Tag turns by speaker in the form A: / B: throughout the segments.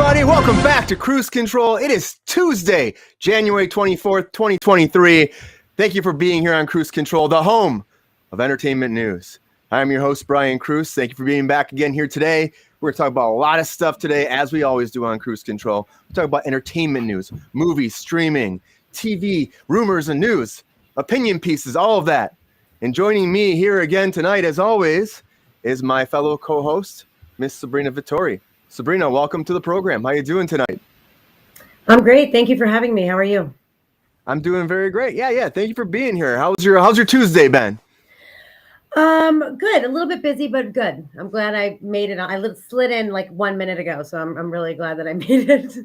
A: everybody. Welcome back to Kruse Control. It is Tuesday, January 24th, 2023. Thank you for being here on Kruse Control, the home of entertainment news. I'm your host, Brian Kruse. Thank you for being back again here today. We're going to talk about a lot of stuff today, as we always do on Kruse Control. We're talking about entertainment news, movies, streaming, TV, rumors and news, opinion pieces, all of that. And joining me here again tonight, as always, is my fellow co-host, Miss Sabrina Vittori. Sabrina, welcome to the program. How are you doing tonight?
B: I'm great. Thank you for having me. How are you?
A: I'm doing very great. Yeah. Thank you for being here. How's your Tuesday been?
B: Good. A little bit busy, but good. I'm glad I made it. I slid in like 1 minute ago, so I'm really glad that I made it.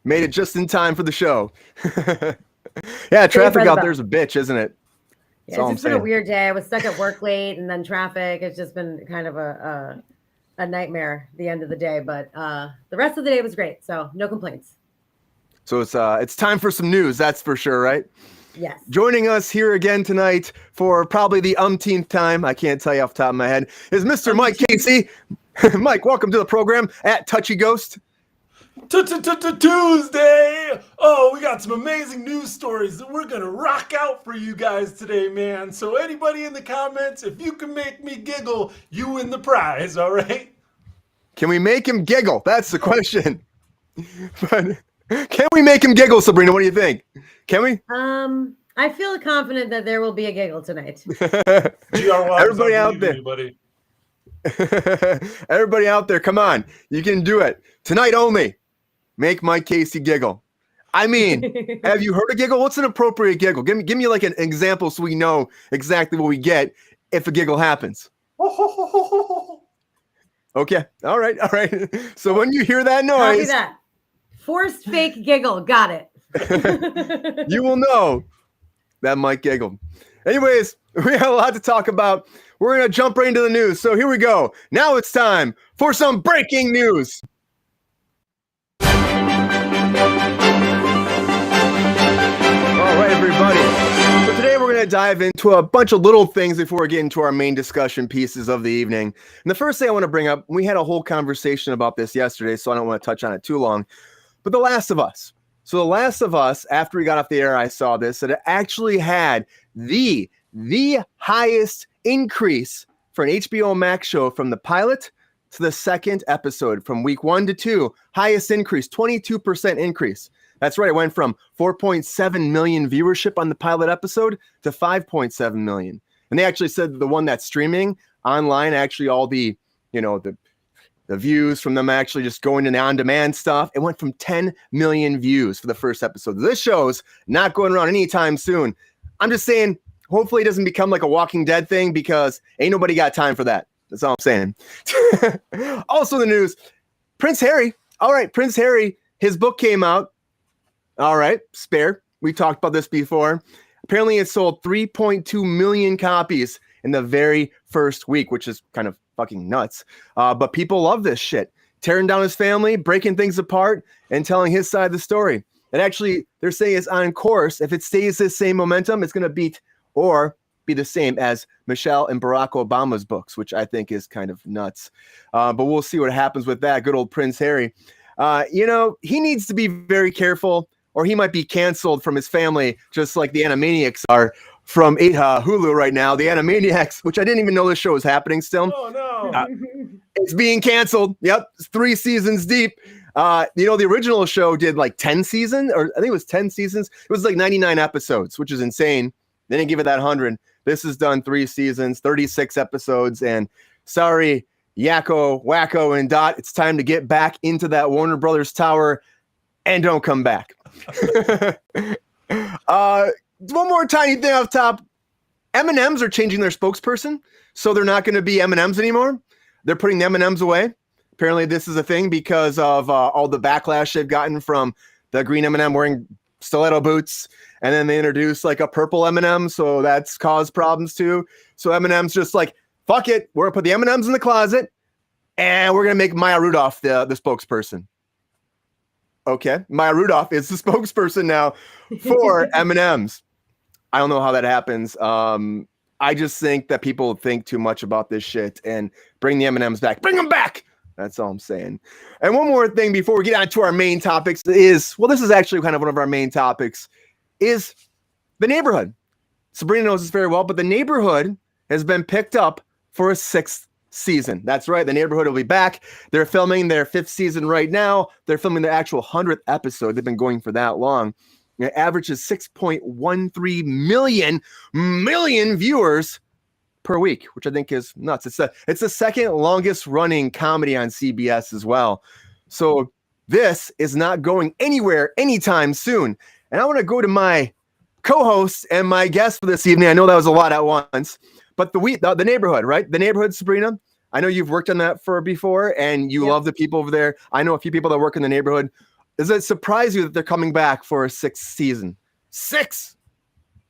A: Made it just in time for the show. Yeah, traffic out there's a bitch, isn't it?
B: Yeah, it's just been a weird day. I was stuck at work late, and then traffic. It's just been kind of a nightmare at the end of the day, but the rest of the day was great, so no complaints. So
A: it's time for some news, that's for sure, right?
B: Yes.
A: Joining us here again tonight for probably the umpteenth time, I can't tell you off the top of my head, is Mr. Mike Casey. Mike, welcome to the program at Touchy Ghost.
C: Tuesday! Oh, we got some amazing news stories that we're going to rock out for you guys today, man. So anybody in the comments, if you can make me giggle, you win the prize, all right?
A: Can we make him giggle? That's the question. But can we make him giggle, Sabrina? What do you think? Can we?
B: I feel confident that there will be a giggle tonight.
A: Everybody out there. Everybody out there, come on. You can do it. Tonight only. Make Mike Casey giggle. I mean, have you heard a giggle? What's an appropriate giggle? Give me like an example so we know exactly what we get if a giggle happens. Okay. All right. So when you hear that noise.
B: Copy that. Forced fake giggle. Got it.
A: You will know that Mike giggled. Anyways, we have a lot to talk about. We're going to jump right into the news. So here we go. Now it's time for some breaking news. All right, everybody. So today we're going to dive into a bunch of little things before we get into our main discussion pieces of the evening. And the first thing I want to bring up, we had a whole conversation about this yesterday, so I don't want to touch on it too long. But The Last of Us. So The Last of Us, after we got off the air, I saw this, that it actually had the highest increase for an HBO Max show from the pilot to the second episode, from week 1 to 2, highest increase, 22% increase. That's right. It went from 4.7 million viewership on the pilot episode to 5.7 million. And they actually said that the one that's streaming online, actually all the views from them actually just going to the on-demand stuff, it went from 10 million views for the first episode. This show's not going around anytime soon. I'm just saying, hopefully it doesn't become like a Walking Dead thing, because ain't nobody got time for that. That's all I'm saying. Also in the news, Prince Harry. All right, Prince Harry, his book came out. All right, Spare. We talked about this before. Apparently it sold 3.2 million copies in the very first week, which is kind of fucking nuts. But people love this shit. Tearing down his family, breaking things apart, and telling his side of the story. And actually, they're saying it's on course. If it stays this same momentum, it's going to beat or be the same as Michelle and Barack Obama's books, which I think is kind of nuts. But we'll see what happens with that. Good old Prince Harry. He needs to be very careful, or he might be canceled from his family, just like the Animaniacs are from Hulu right now. The Animaniacs, which I didn't even know this show was happening still.
C: Oh, no.
A: It's being canceled. Yep. It's 3 seasons deep. The original show did like 10 seasons, or I think it was 10 seasons. It was like 99 episodes, which is insane. They didn't give it that 100. This has done 3 seasons, 36 episodes. And sorry, Yakko, Wacko, and Dot, it's time to get back into that Warner Brothers tower and don't come back. One more tiny thing off top. M&M's are changing their spokesperson, so they're not going to be M&M's anymore. They're putting the M&M's away. Apparently this is a thing because of all the backlash they've gotten from the green M&M wearing stiletto boots, and then they introduced like a purple M&M, so that's caused problems too. So M&M's just like, fuck it, we're gonna put the M&M's in the closet, and we're gonna make Maya Rudolph the spokesperson. Okay, Maya Rudolph is the spokesperson now for M&M's. I don't know how that happens. I just think that people think too much about this shit and bring the M&M's back. Bring them back. That's all I'm saying. And one more thing before we get on to our main topics is, well, this is actually kind of one of our main topics, is The Neighborhood. Sabrina knows this very well, but The Neighborhood has been picked up for a 6th season. That's right. The Neighborhood will be back. They're filming their 5th season right now. They're filming the actual 100th episode. They've been going for that long. It averages 6.13 million viewers per week, which I think is nuts. It's the second longest running comedy on CBS as well. So this is not going anywhere anytime soon. And I want to go to my co-host and my guest for this evening. I know that was a lot at once, but the Neighborhood, right? The Neighborhood, Sabrina. I know you've worked on that before, and you love the people over there. I know a few people that work in The Neighborhood. Does it surprise you that they're coming back for a 6th season? 6?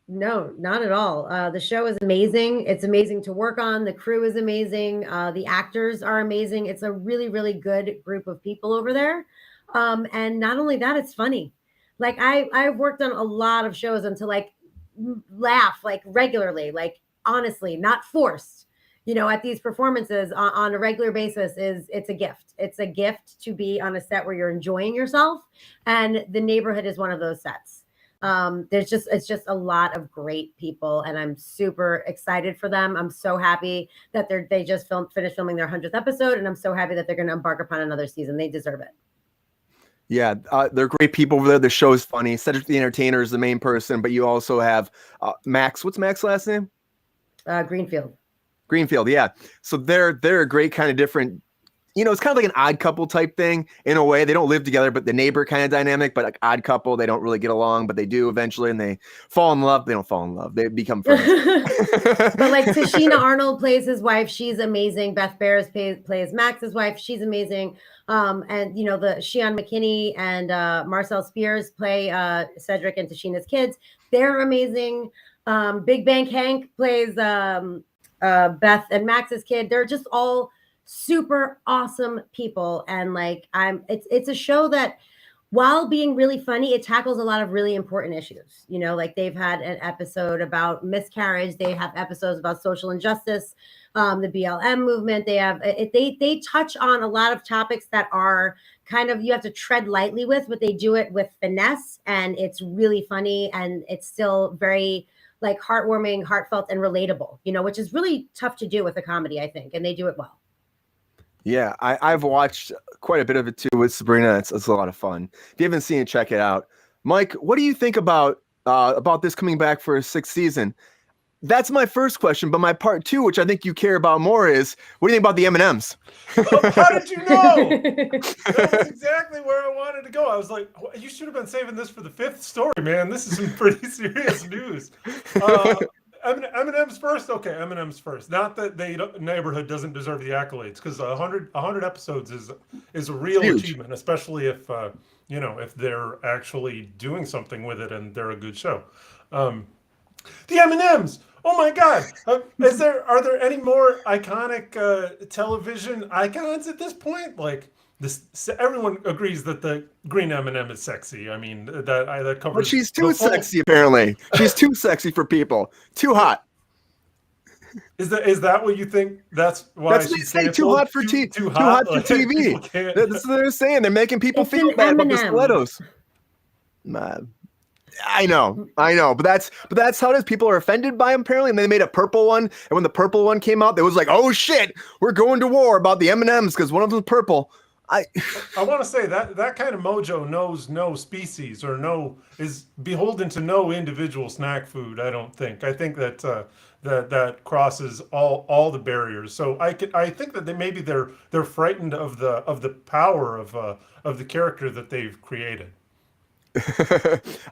B: No, not at all. The show is amazing. It's amazing to work on. The crew is amazing. The actors are amazing. It's a really, really good group of people over there. And not only that, it's funny. Like I've worked on a lot of shows and to like laugh like regularly, like honestly, not forced, at these performances on a regular basis it's a gift. It's a gift to be on a set where you're enjoying yourself. And The Neighborhood is one of those sets. It's just a lot of great people, and I'm super excited for them. I'm so happy that they just finished filming their 100th episode, and I'm so happy that they're going to embark upon another season. They deserve it.
A: Yeah, they're great people over there. The show's funny. Cedric the Entertainer is the main person, but you also have Max. What's Max's last name? Greenfield, yeah. So they're a great kind of different. It's kind of like an Odd Couple type thing in a way. They don't live together, but the neighbor kind of dynamic. But like Odd Couple, they don't really get along, but they do eventually, and they fall in love. They don't fall in love. They become friends.
B: But like Tashina Arnold plays his wife. She's amazing. Beth Barris plays Max's wife. She's amazing. And the Shion McKinney and Marcel Spears play Cedric and Tashina's kids. They're amazing. Big Bank Hank plays Beth and Max's kid. They're just all super awesome people. And like it's a show that, while being really funny, it tackles a lot of really important issues. Like they've had an episode about miscarriage. They have episodes about social injustice, the BLM movement. They touch on a lot of topics that are kind of, you have to tread lightly with, but they do it with finesse, and it's really funny, and it's still very like heartwarming, heartfelt, and relatable, which is really tough to do with a comedy, I think, and they do it well.
A: Yeah, I've watched quite a bit of it too with Sabrina. It's a lot of fun. If you haven't seen it, check it out. Mike, what do you think about this coming back for a 6th season? That's my first question, but my part 2, which I think you care about more, is what do you think about the M&Ms?
C: How did you know? That was exactly where I wanted to go. I was like, you should have been saving this for the 5th story, man. This is some pretty serious news. M&M's first? Okay, M&M's first. Not that Neighborhood doesn't deserve the accolades, because 100 episodes is a real achievement, especially if if they're actually doing something with it and they're a good show. The M&M's. Oh my God! Are there any more iconic television icons at this point? Like this, everyone agrees that the green M&M is sexy. I mean, that covers.
A: But she's too sexy. Apparently, she's too sexy for people. Too hot.
C: Is that what you think? That's why she's saying
A: too hot for TV. Too hot for TV. That's what they're saying. They're making people feel bad about the stilettos. Man. I know, but that's how it is. People are offended by them apparently, and they made a purple one. And when the purple one came out, they was like, "Oh shit, we're going to war about the M&Ms because one of them's purple." I
C: want to say that kind of mojo knows no species or is beholden to no individual snack food. I don't think. I think that that crosses all the barriers. So I think that they're frightened of the power of the character that they've created.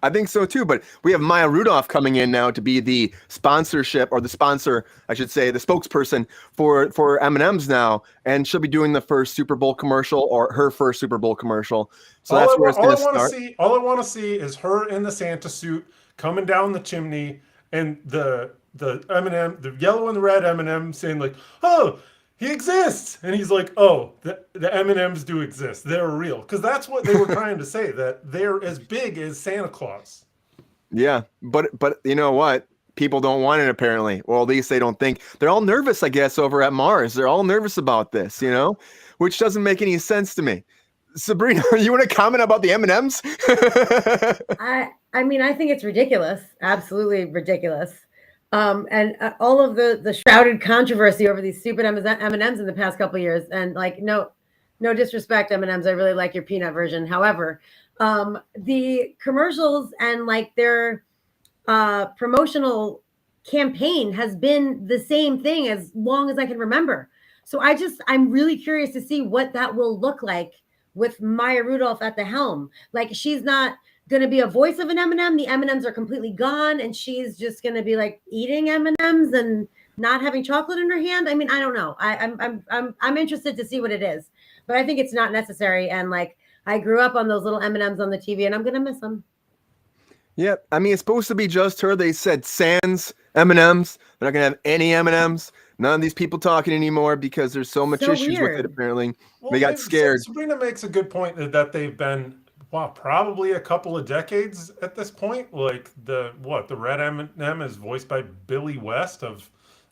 A: I think so too, but we have Maya Rudolph coming in now to be the sponsorship, or the sponsor, I should say, the spokesperson for M&M's now, and she'll be doing the first Super Bowl commercial, or her first Super Bowl commercial. So that's where it's going to start.
C: All I want to see is her in the Santa suit coming down the chimney, and the M&M, the yellow and the red M&M, saying like, "Oh, he exists," and he's like, "Oh, the M&Ms do exist. They're real," because that's what they were trying to say, that they're as big as Santa Claus.
A: Yeah, but you know what? People don't want it apparently. Well, at least they don't think. They're all nervous, I guess, over at Mars. They're all nervous about this, which doesn't make any sense to me. Sabrina, you want to comment about the M&Ms?
B: I mean, I think it's ridiculous, absolutely ridiculous. And all of the shrouded controversy over these stupid M&Ms in the past couple of years, and like no disrespect, M&Ms, I really like your peanut version. However, the commercials and like their promotional campaign has been the same thing as long as I can remember. So I'm really curious to see what that will look like with Maya Rudolph at the helm. Like, she's not going to be a voice of an M&M. The M&Ms are completely gone, and she's just going to be like eating M&Ms and not having chocolate in her hand. I mean, I don't know. I'm interested to see what it is, but I think it's not necessary. And like, I grew up on those little M&Ms on the TV, and I'm going to miss them.
A: Yeah, I mean, it's supposed to be just her. They said sans M&Ms. They're not going to have any M&Ms. None of these people talking anymore because there's so much issues with it, apparently. Well, they got scared.
C: Sabrina makes a good point that they've been, probably a couple of decades at this point. Like, the red M&M is voiced by Billy West of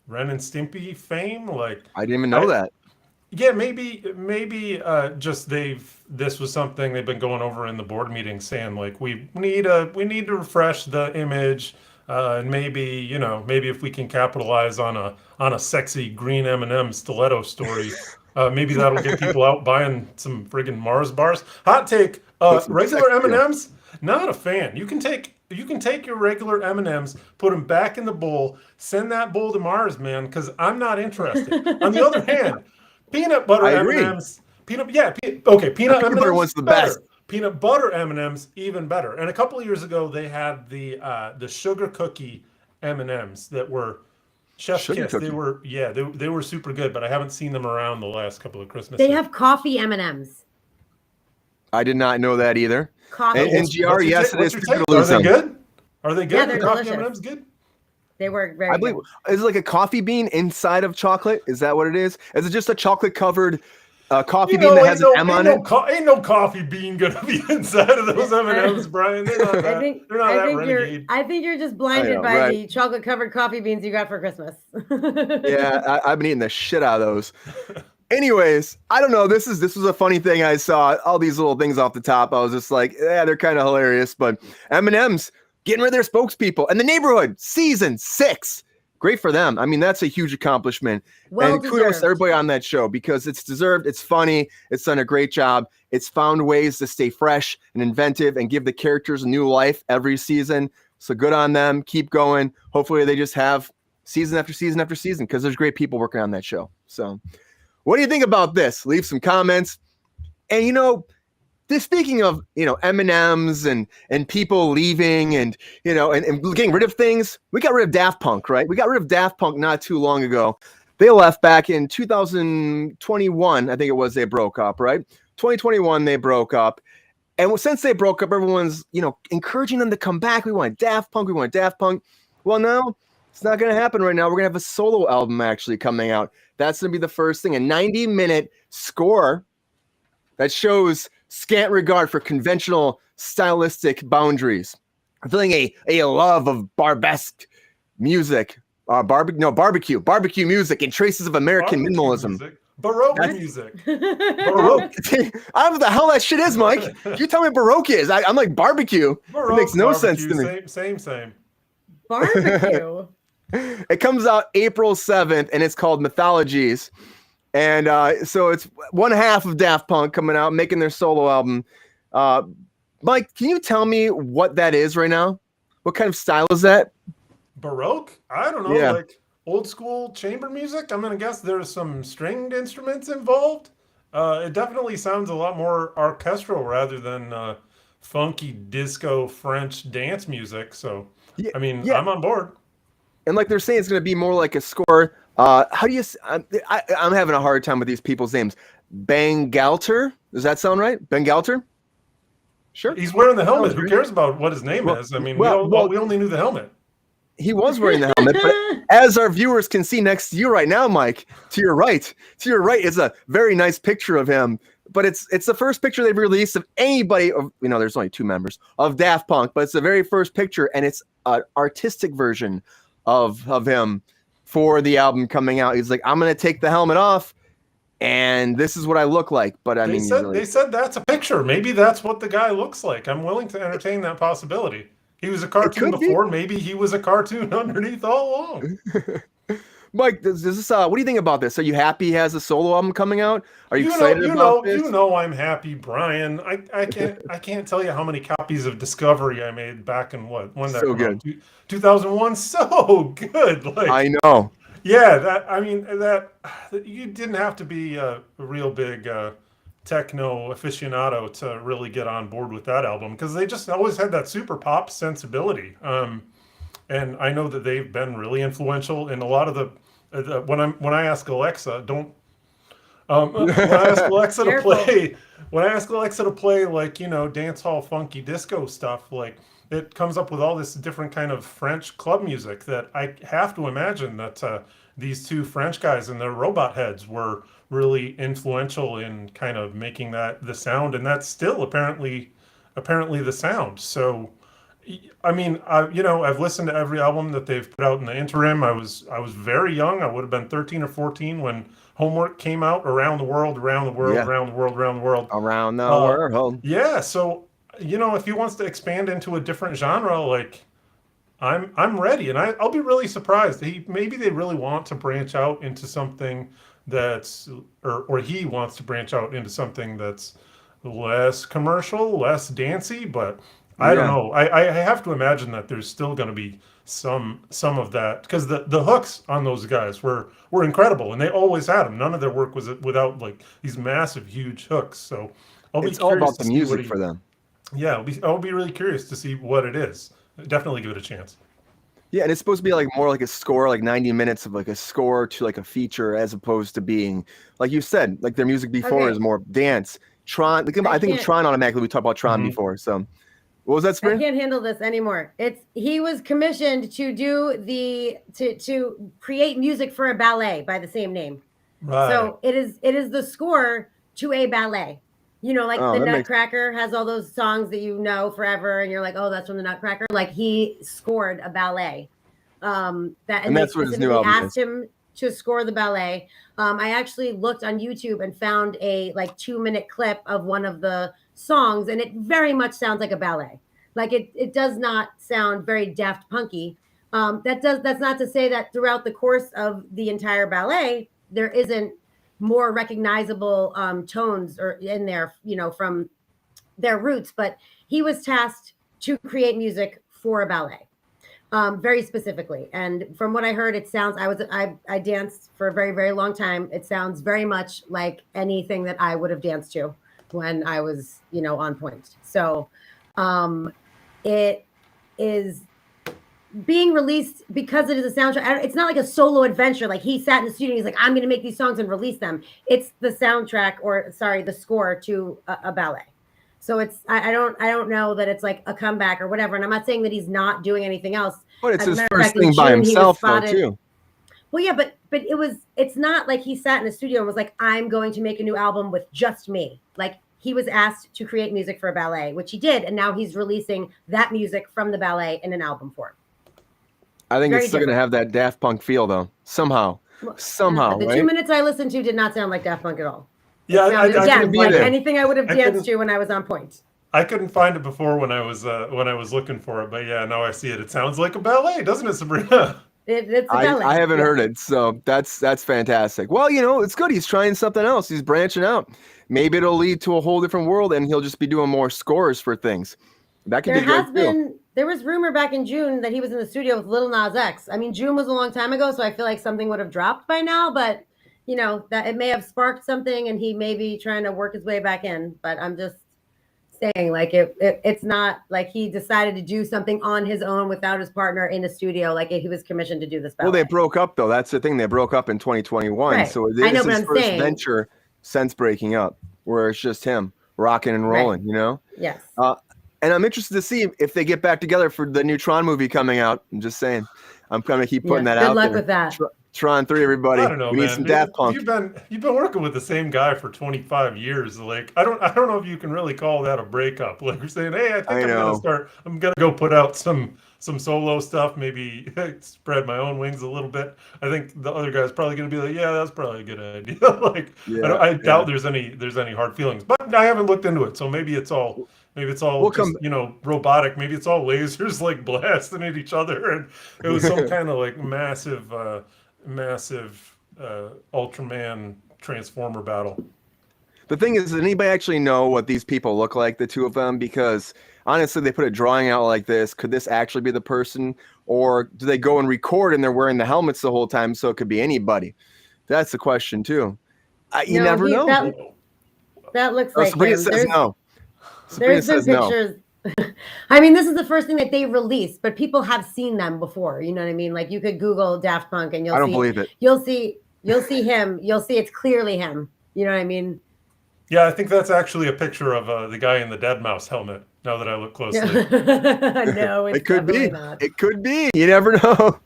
C: Ren and Stimpy fame. Like,
A: I didn't even know that.
C: Yeah, maybe just this was something they've been going over in the board meeting, saying like we need to refresh the image, and maybe if we can capitalize on a sexy green M&M stiletto story, maybe that'll get people out buying some friggin' Mars bars. Hot take: regular M&Ms, not a fan. You can take your regular M&Ms, put them back in the bowl, send that bowl to Mars, man, because I'm not interested. On the other hand, peanut butter M&Ms, peanut butter
A: was the best.
C: Peanut butter M&Ms, even better. And a couple of years ago, they had the sugar cookie M&Ms that were Chef's Kiss. Cookie. They were super good, but I haven't seen them around the last couple of Christmas.
B: They have coffee M&Ms.
A: I did not know that either.
B: Coffee.
A: And GR, yes, it is.
C: Are they good? Are they good?
B: Yeah, they're
C: coffee
B: delicious.
C: M&Ms good?
B: They were very good.
A: Is it like a coffee bean inside of chocolate? Is that what it is? Is it just a chocolate covered coffee bean that has an M on it?
C: Ain't no coffee bean gonna be inside of those M&Ms, Brian. They're not that. They're not that renegade.
B: I think you're just blinded by the chocolate covered coffee beans you got for Christmas.
A: Yeah, I've been eating the shit out of those. Anyways, I don't know. This was a funny thing I saw. All these little things off the top. I was just like, yeah, they're kind of hilarious. But M&M's getting rid of their spokespeople. And The Neighborhood, season 6. Great for them. I mean, that's a huge accomplishment.
B: Well
A: and kudos
B: deserved.
A: to everybody on that show because it's deserved. It's funny. It's done a great job. It's found ways to stay fresh and inventive and give the characters a new life every season. So good on them. Keep going. Hopefully they just have season after season after season because there's great people working on that show. So what do you think about this? Leave some comments. And, this speaking of, M&Ms and people leaving and getting rid of things, we got rid of Daft Punk, right? We got rid of Daft Punk not too long ago. They left back in 2021. I think it was they broke up, right? 2021, they broke up. And since they broke up, everyone's, encouraging them to come back. We want Daft Punk. Well, no, it's not going to happen right now. We're going to have a solo album actually coming out. That's going to be the first thing. A 90-minute score that shows scant regard for conventional stylistic boundaries. I'm feeling a love of barbesque music, barbecue music and traces of American minimalism.
C: Baroque music. Baroque.
A: I don't know what the hell that shit is, Mike. You tell me Baroque is. I'm like barbecue.
C: Baroque,
A: it makes no sense to me.
C: Same.
B: Barbecue.
A: It comes out April 7th, and it's called Mythologies. And so it's one half of Daft Punk coming out, making their solo album. Mike, can you tell me what that is right now? What kind of style is that?
C: Baroque? I don't know, like old school chamber music? I'm going to guess there's some stringed instruments involved. It definitely sounds a lot more orchestral rather than funky disco French dance music. So, I'm on board.
A: And like they're saying, it's going to be more like a score. How do you? I'm having a hard time with these people's names. Bangalter, does that sound right? Bangalter. Sure.
C: He's wearing the helmet. Who cares about what his name is? I mean, we only knew the helmet.
A: He was wearing the helmet, but as our viewers can see next to you right now, Mike, to your right is a very nice picture of him. But it's the first picture they've released of anybody. There's only 2 members of Daft Punk, but it's the very first picture, and it's an artistic version of him for the album coming out. He's like, I'm going to take the helmet off and this is what I look like. But I
C: they
A: mean,
C: said that's a picture. Maybe that's what the guy looks like. I'm willing to entertain that possibility. He was a cartoon before. Maybe he was a cartoon underneath all along.
A: Mike, does this? What do you think about this? Are you happy he has a solo album coming out? Are you excited about this?
C: You know, I'm happy, Brian. I can't tell you how many copies of Discovery I made back in when that
A: so good.
C: 2001. So good. Like,
A: I know.
C: Yeah, that you didn't have to be a real big techno aficionado to really get on board with that album, because they just always had that super pop sensibility. And I know that they've been really influential in a lot of the when I ask Alexa, when I ask Alexa to play like, you know, dance hall funky disco stuff, like it comes up with all this different kind of French club music that I have to imagine that these two French guys and their robot heads were really influential in kind of making that the sound, and that's still apparently the sound. So I mean, I've listened to every album that they've put out in the interim. I was very young. I would have been 13 or 14 when Homework came out. Around the world. Yeah. So, you know, if he wants to expand into a different genre, like I'm ready, and I'll be really surprised. Maybe they really want to branch out into something that's, or he wants to branch out into something that's less commercial, less dancey, but I don't know. I have to imagine that there's still going to be some of that, because the hooks on those guys were incredible, and they always had them. None of their work was without like these massive, huge hooks. So
A: it's all about the music for them.
C: Yeah, I'll be really curious to see what it is. Definitely give it a chance.
A: Yeah, and it's supposed to be like more like a score, like 90 minutes of like a score to like a feature, as opposed to being, like you said, like their music before is more dance. Tron, I think of Tron automatically. We talked about Tron before, so. What was that, Spring?
B: I can't handle this anymore. He was commissioned to do to create music for a ballet by the same name.
C: Right.
B: So it is the score to a ballet. You know, like the Nutcracker has all those songs that you know forever, and you're like, oh, that's from the Nutcracker. Like, he scored a ballet. And
A: that's what his new album
B: asked him to score the ballet. I actually looked on YouTube and found a like 2-minute clip of one of the songs, and it very much sounds like a ballet. Like it does not sound very Daft Punky. That's not to say that throughout the course of the entire ballet there isn't more recognizable tones or in there, you know, from their roots, but he was tasked to create music for a ballet. Very specifically, and from what I heard, it sounds. I danced for a very, very long time. It sounds very much like anything that I would have danced to when I was, you know, on point. So, it is being released because it is a soundtrack. It's not like a solo adventure. Like he sat in the studio and he's like, I'm going to make these songs and release them. It's the soundtrack, the score to a ballet. So it's I don't know that it's like a comeback or whatever. And I'm not saying that he's not doing anything else.
A: But it's his first thing by himself, though, too.
B: Well, yeah, but it's not like he sat in the studio and was like, I'm going to make a new album with just me. Like, he was asked to create music for a ballet, which he did, and now he's releasing that music from the ballet in an album form.
A: I think it's still going to have that Daft Punk feel, though. Somehow.
B: The 2 minutes I listened to did not sound like Daft Punk at all.
C: Yeah,
B: again, like anything I would have danced to when I was on point.
C: I couldn't find it before when I was looking for it, but yeah, now I see it. It sounds like a ballet, doesn't it, Sabrina?
B: It's a ballet.
A: I haven't heard it, so that's fantastic. Well, you know, it's good. He's trying something else. He's branching out. Maybe it'll lead to a whole different world, and he'll just be doing more scores for things. That could be good.
B: There was rumor back in June that he was in the studio with Lil Nas X. I mean, June was a long time ago, so I feel like something would have dropped by now, but you know, that it may have sparked something and he may be trying to work his way back in. But I'm just saying, like, it's not like he decided to do something on his own without his partner in the studio. Like, he was commissioned to do this ballet.
A: Well, they broke up, though. That's the thing. They broke up in 2021. Right. So this is his first venture since breaking up, where it's just him rocking and rolling, you know?
B: Yes.
A: And I'm interested to see if they get back together for the new Tron movie coming out. I'm just saying. I'm going to keep putting that out there.
B: Good luck with that.
A: Tron 3, everybody.
C: I don't know,
A: we need some Daft Punk.
C: You've been working with the same guy for 25 years. Like, I don't know if you can really call that a breakup. Like, you're saying, hey, I'm gonna go put out some some solo stuff, maybe spread my own wings a little bit. I think the other guy's probably going to be like, yeah, that's probably a good idea. Like, I doubt there's any hard feelings, but I haven't looked into it, so maybe it's all just robotic. Maybe it's all lasers like blasting at each other, and it was some kind of like massive Ultraman Transformer battle.
A: The thing is, does anybody actually know what these people look like, the two of them? Because honestly, they put a drawing out like this. Could this actually be the person? Or do they go and record and they're wearing the helmets the whole time, so it could be anybody? That's the question, too. You never know.
B: That looks like
A: Sabrina says no.
B: There's been pictures. No. I mean, this is the first thing that they released, but people have seen them before. You know what I mean? Like, you could Google Daft Punk and you'll see. I don't believe it. You'll see him. You'll see it's clearly him. You know what I mean?
C: Yeah, I think that's actually a picture of the guy in the Deadmau5 helmet, now that I look closely.
B: No, it's
A: it could be.
B: Not.
A: It could be. You never know.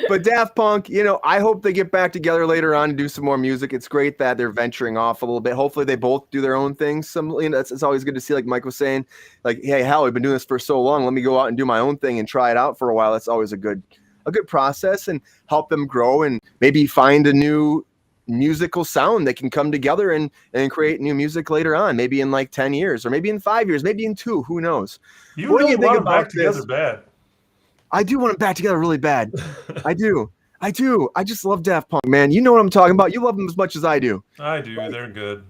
A: But Daft Punk, I hope they get back together later on and do some more music. It's great that they're venturing off a little bit. Hopefully they both do their own things. It's always good to see, like Mike was saying, like, hey, hell, we've been doing this for so long. Let me go out and do my own thing and try it out for a while. That's always a good process, and help them grow and maybe find a new musical sound that can come together and create new music later on, maybe in like 10 years or maybe in 5 years, maybe in 2, who knows.
C: What do you think about back together bad?
A: I do want them back together really bad. I do. I just love Daft Punk, man. You know what I'm talking about. You love them as much as I do.
C: I do. Right? They're good.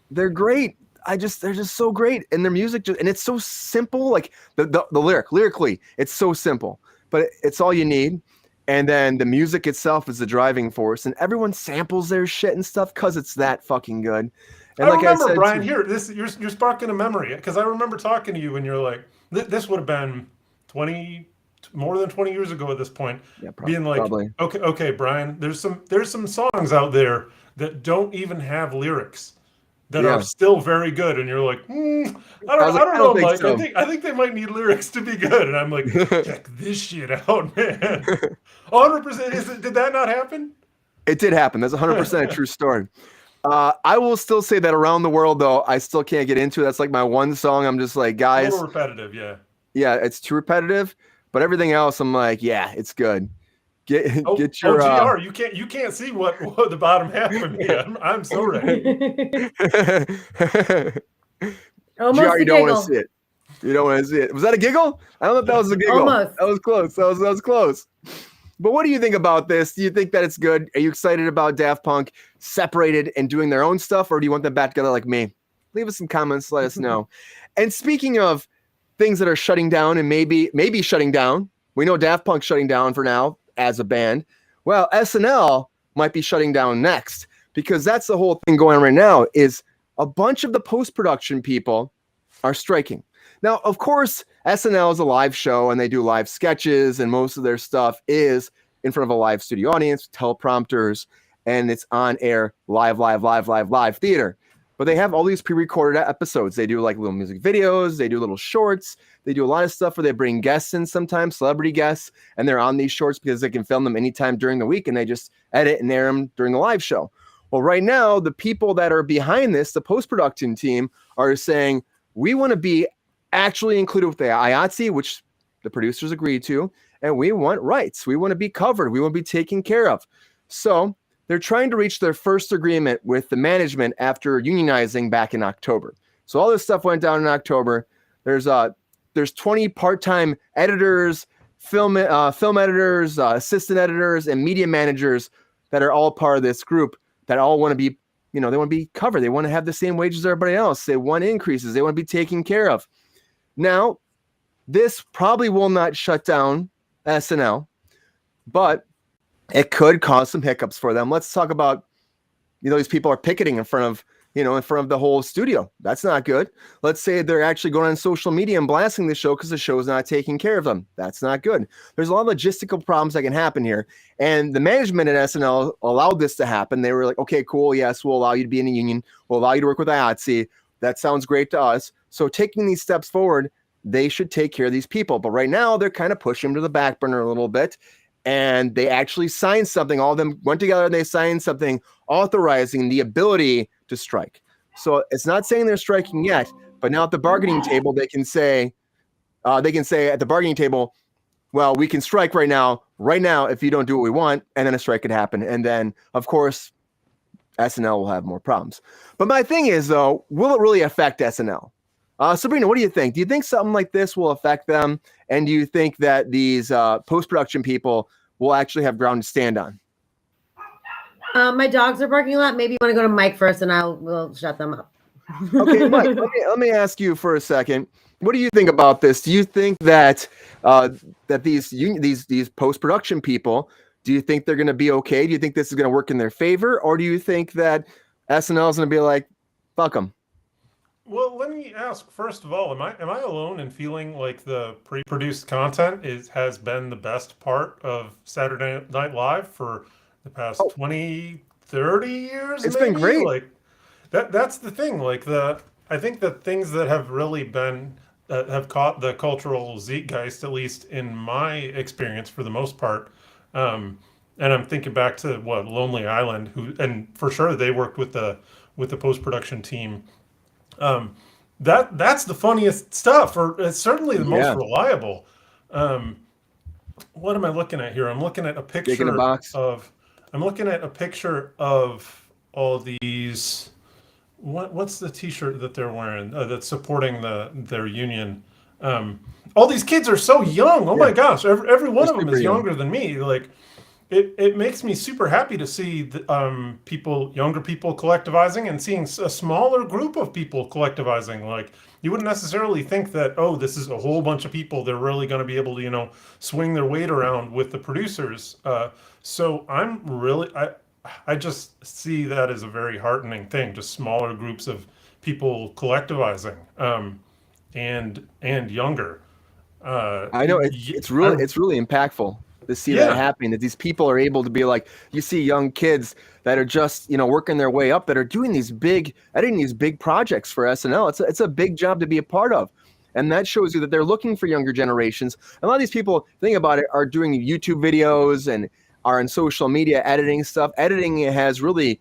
A: They're great. They're just so great. And their music and it's so simple. Like the lyrically, it's so simple, but it's all you need. And then the music itself is the driving force, and everyone samples their shit and stuff because it's that fucking good. And
C: I remember, Brian, you're sparking a memory, because I remember talking to you and you're like, this would have been more than 20 years ago at this point, being like, probably. Okay, Brian, there's some songs out there that don't even have lyrics that are still very good, and you're like, I don't know, Mike. So. I think they might need lyrics to be good, and I'm like, check this shit out, man. 100%. Did that not happen?
A: It did happen. That's 100% a true story. I will still say that Around the World, though, I still can't get into. That's like my one song. I'm just like, guys,
C: a little repetitive, yeah.
A: Yeah, it's too repetitive, but everything else, I'm like, yeah, it's good. Get your
C: GR. You can't see what the bottom half of me. I'm so ready.
B: Almost
A: GR, you don't want to see it. You don't want to see it. Was that a giggle? I don't know if that was a giggle.
B: Almost.
A: That was close. That was close. But what do you think about this? Do you think that it's good? Are you excited about Daft Punk separated and doing their own stuff, or do you want them back together like me? Leave us some comments. Let us know. And speaking of things that are shutting down and maybe shutting down, we know Daft Punk shutting down for now as a band. Well, SNL might be shutting down next, because that's the whole thing going on right now, is a bunch of the post-production people are striking. Now, of course, SNL is a live show and they do live sketches, and most of their stuff is in front of a live studio audience, teleprompters, and it's on air live theater. But they have all these pre-recorded episodes. They do like little music videos, they do little shorts, they do a lot of stuff where they bring guests in sometimes, celebrity guests, and they're on these shorts because they can film them anytime during the week, and they just edit and air them during the live show. Well, right now, the people that are behind this, the post-production team, are saying, we want to be actually included with the IATSE, which the producers agreed to, and we want rights. We want to be covered. We want to be taken care of. So they're trying to reach their first agreement with the management after unionizing back in October. So all this stuff went down in October. There's 20 part-time editors, film editors, assistant editors, and media managers that are all part of this group that all want to be, they want to be covered. They want to have the same wages as everybody else. They want increases. They want to be taken care of. Now, this probably will not shut down SNL, but it could cause some hiccups for them. Let's talk about, these people are picketing in front of the whole studio. That's not good. Let's say they're actually going on social media and blasting the show because the show is not taking care of them. That's not good. There's a lot of logistical problems that can happen here. And the management at SNL allowed this to happen. They were like, okay, cool. Yes, we'll allow you to be in a union. We'll allow you to work with IATSE. That sounds great to us. So taking these steps forward, they should take care of these people. But right now they're kind of pushing them to the back burner a little bit. And they actually signed something. All of them went together and they signed something authorizing the ability to strike. So it's not saying they're striking yet, but now at the bargaining table, they can say at the bargaining table, well, we can strike right now, if you don't do what we want, and then a strike could happen. And then, of course, SNL will have more problems. But my thing is, though, will it really affect SNL? Sabrina, what do you think? Do you think something like this will affect them? And do you think that these post-production people will actually have ground to stand on?
B: My dogs are barking a lot. Maybe you want to go to Mike first, and we'll shut them up.
A: Okay, Mike, let me ask you for a second. What do you think about this? Do you think that that these post-production people, do you think they're going to be okay? Do you think this is going to work in their favor? Or do you think that SNL is going to be like, fuck them?
C: Well, let me ask, first of all, am I alone in feeling like the pre-produced content has been the best part of Saturday Night Live for the past 20, 30 years?
A: It's been great.
C: Like that's the thing. Like I think the things that have really been have caught the cultural zeitgeist, at least in my experience, for the most part. And I'm thinking back to Lonely Island, and for sure they worked with the post-production team. That's the funniest stuff, or it's certainly the most reliable. What am I looking at here? I'm looking at a picture of all these. What's the T-shirt that they're wearing that's supporting their union? All these kids are so young. Oh my gosh, every one of them is younger than me. Like, it makes me super happy to see younger people collectivizing, and seeing a smaller group of people collectivizing. Like, you wouldn't necessarily think that, this is a whole bunch of people. They're really going to be able to, swing their weight around with the producers. So I just see that as a very heartening thing, just smaller groups of people collectivizing, and younger.
A: I know it's really impactful to see that happening, that these people are able to be like, you see young kids that are just, working their way up, that are doing editing these big projects for SNL. It's a big job to be a part of. And that shows you that they're looking for younger generations. A lot of these people, think about it, are doing YouTube videos and are in social media editing stuff. Editing has really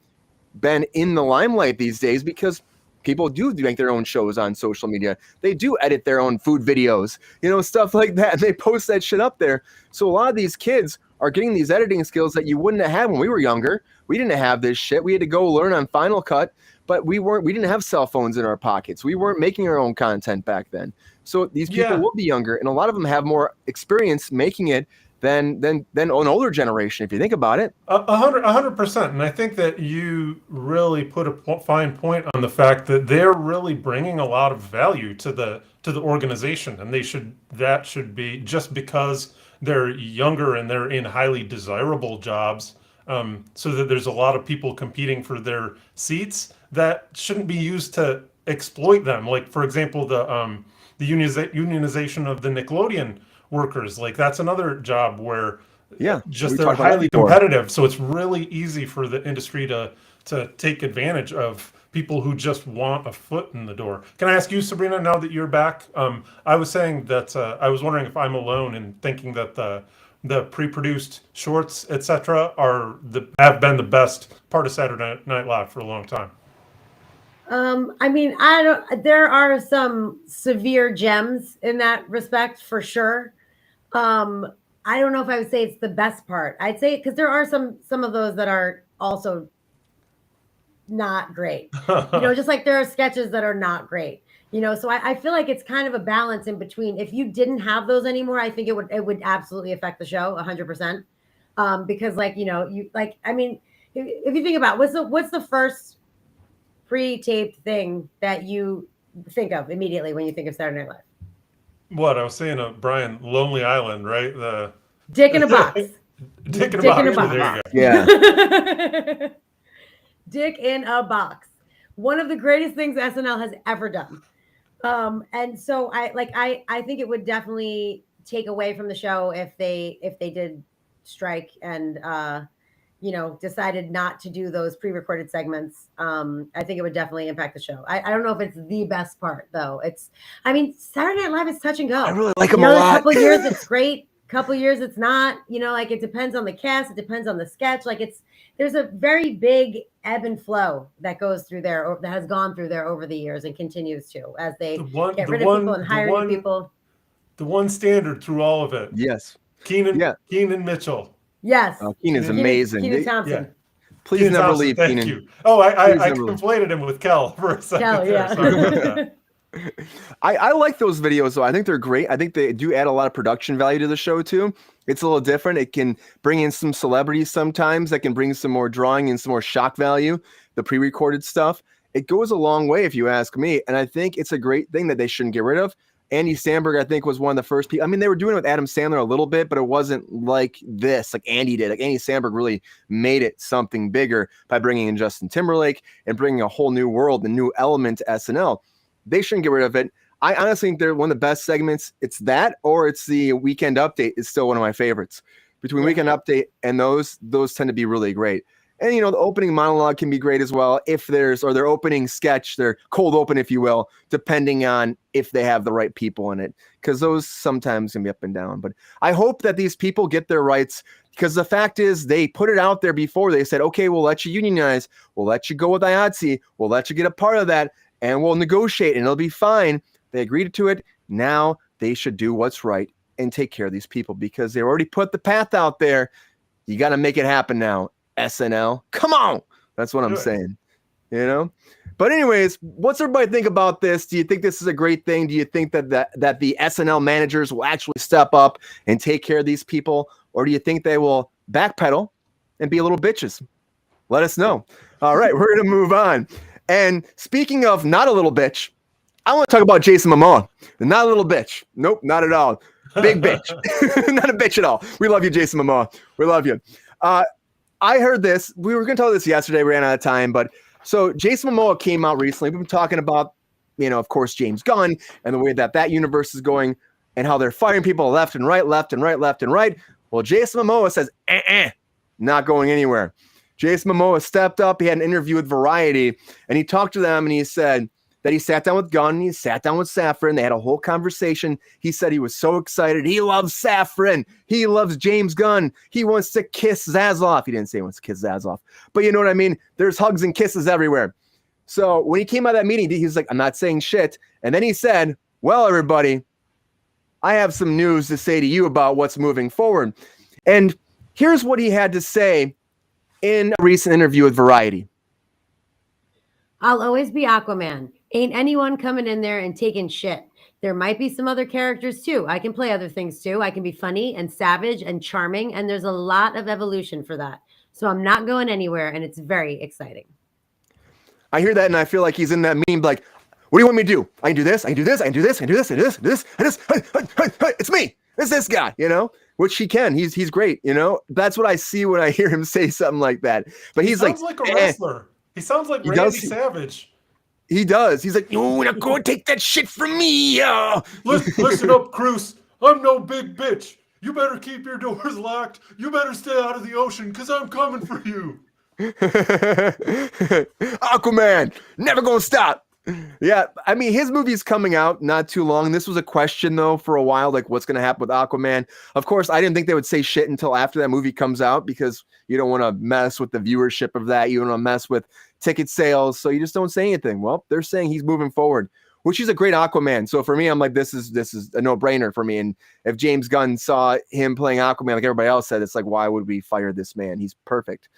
A: been in the limelight these days because people do make their own shows on social media. They do edit their own food videos, stuff like that. And they post that shit up there. So a lot of these kids are getting these editing skills that you wouldn't have had when we were younger. We didn't have this shit. We had to go learn on Final Cut, but we didn't have cell phones in our pockets. We weren't making our own content back then. So these people will be younger, and a lot of them have more experience making it than an older generation, if you think about it.
C: 100%. And I think that you really put a fine point on the fact that they're really bringing a lot of value to the organization, and that should be just because they're younger and they're in highly desirable jobs, so that there's a lot of people competing for their seats. That shouldn't be used to exploit them. Like, for example, the unionization of the Nickelodeon workers. Like, that's another job where they're highly competitive. So it's really easy for the industry to take advantage of people who just want a foot in the door. Can I ask you, Sabrina, now that you're back? I was saying that I was wondering if I'm alone in thinking that the pre-produced shorts, etc., have been the best part of Saturday Night Live for a long time.
B: There are some severe gems in that respect, for sure. I don't know if I would say it's the best part. I'd say, because there are some of those that are also not great. Just like there are sketches that are not great. So I feel like it's kind of a balance in between. If you didn't have those anymore, I think it would absolutely affect the show 100%. Because if you think about what's the first pre-taped thing that you think of immediately when you think of Saturday Night Live?
C: What I was saying, Brian, Lonely Island, right? The
B: Dick in a box.
C: Dick in a box. There you go.
A: Yeah.
B: Dick in a box. One of the greatest things SNL has ever done. And so I think it would definitely take away from the show if they did strike and decided not to do those pre-recorded segments. I think it would definitely impact the show. I don't know if it's the best part, though. Saturday Night Live is touch and go.
A: I really like them a lot.
B: A couple years it's great, couple years it's not. It depends on the cast, it depends on the sketch. There's a very big ebb and flow that goes through there, or that has gone through there over the years and continues to, as they get rid of people and hire new people.
C: The one standard through all of it.
A: Yes.
C: Keenan Mitchell.
B: Yes.
A: Oh, Keenan's amazing.
B: Keenan Thompson.
C: Yeah.
A: Please
C: Keenan
A: never
C: Thompson,
A: leave
C: thank
A: Keenan.
C: you. Oh, I
A: never
C: conflated him with Kel for a second.
B: Kel, yeah.
C: Sorry about that.
A: I like those videos though. I think they're great. I think they do add a lot of production value to the show too. It's a little different. It can bring in some celebrities sometimes that can bring some more drawing and some more shock value, the pre-recorded stuff. It goes a long way if you ask me. And I think it's a great thing that they shouldn't get rid of. Andy Samberg, I think, was one of the first people. I mean, they were doing it with Adam Sandler a little bit, but it wasn't like this, like Andy did. Like Andy Samberg really made it something bigger by bringing in Justin Timberlake and bringing a whole new world, a new element to SNL. They shouldn't get rid of it. I honestly think they're one of the best segments. It's that, or it's the Weekend Update is still one of my favorites. Between Weekend Update and those tend to be really great. And, you know, the opening monologue can be great as well or their opening sketch, their cold open, if you will, depending on if they have the right people in it, because those sometimes can be up and down. But I hope that these people get their rights, because the fact is they put it out there before. They said, okay, we'll let you unionize. We'll let you go with IATSE. We'll let you get a part of that, and we'll negotiate, and it'll be fine. They agreed to it. Now they should do what's right and take care of these people, because they already put the path out there. You got to make it happen now. SNL, come on. That's what I'm saying, you know? But anyways, what's everybody think about this? Do you think this is a great thing? Do you think that the SNL managers will actually step up and take care of these people? Or do you think they will backpedal and be little bitches? Let us know. All right, we're going to move on. And speaking of not a little bitch, I want to talk about Jason Momoa. Not a little bitch. Nope, not at all. Big bitch. Not a bitch at all. We love you, Jason Momoa. We love you. I heard this. We were going to tell this yesterday. We ran out of time. But so Jason Momoa came out recently. We've been talking about, you know, of course, James Gunn and the way that universe is going and how they're firing people left and right, left and right, left and right. Well, Jason Momoa says, not going anywhere. Jason Momoa stepped up. He had an interview with Variety, and he talked to them, and he said that he sat down with Gunn, he sat down with Safran. They had a whole conversation. He said he was so excited. He loves Safran. He loves James Gunn. He wants to kiss Zaslav. He didn't say he wants to kiss Zaslav, but you know what I mean? There's hugs and kisses everywhere. So when he came out of that meeting, he was like, I'm not saying shit. And then he said, well, everybody, I have some news to say to you about what's moving forward. And here's what he had to say in a recent interview with Variety.
B: I'll always be Aquaman. Ain't anyone coming in there and taking shit. There might be some other characters too. I can play other things too. I can be funny and savage and charming, and there's a lot of evolution for that. So I'm not going anywhere, and it's very exciting.
A: I hear that, and I feel like he's in that meme, like, what do you want me to do? I can do this, I can do this, I can do this, I can do this, I can do this, I can do this, it's me. It's this guy, you know? Which he can. He's great, you know? That's what I see when I hear him say something like that. But he sounds
C: like a wrestler. He sounds like Randy Savage.
A: He does. He's like, you're not going to take that shit from me.
C: Listen up, Kruse. I'm no big bitch. You better keep your doors locked. You better stay out of the ocean, because I'm coming for you.
A: Aquaman, never gonna stop. Yeah, I mean, his movie's coming out not too long. This was a question, though, for a while, like what's going to happen with Aquaman. Of course, I didn't think they would say shit until after that movie comes out, because you don't want to mess with the viewership of that. You don't want to mess with ticket sales, so you just don't say anything. Well, they're saying he's moving forward, which is a great Aquaman. So for me, I'm like, this is a no-brainer for me. And if James Gunn saw him playing Aquaman like everybody else said, it's like, why would we fire this man? He's perfect.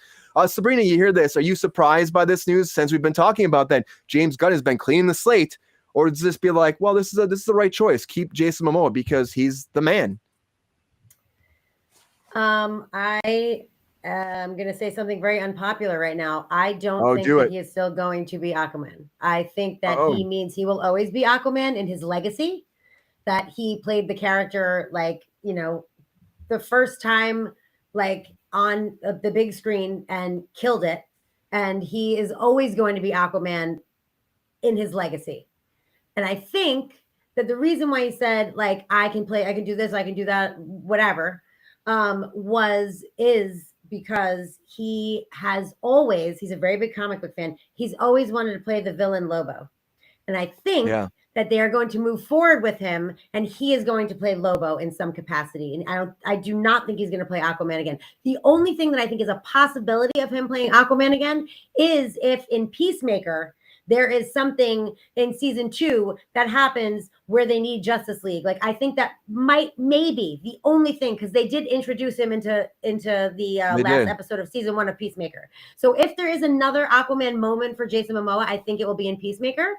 A: Sabrina, you hear this? Are you surprised by this news, since we've been talking about that James Gunn has been cleaning the slate? Or does this be like, well, this is the right choice. Keep Jason Momoa because he's the man.
B: I am going to say something very unpopular right now. I don't think that he is still going to be Aquaman. I think that he means he will always be Aquaman in his legacy, that he played the character, like, you know, the first time, like, on the big screen and killed it. And he is always going to be Aquaman in his legacy. And I think that the reason why he said, like, I can do this, I can do that, whatever, is because he's a very big comic book fan. He's always wanted to play the villain Lobo. And I think that they are going to move forward with him, and he is going to play Lobo in some capacity. And I do not think he's going to play Aquaman again. The only thing that I think is a possibility of him playing Aquaman again is if in Peacemaker there is something in season 2 that happens where they need Justice League. Like, I think that maybe the only thing, because they did introduce him into the last episode of season 1 of Peacemaker. So if there is another Aquaman moment for Jason Momoa, I think it will be in Peacemaker.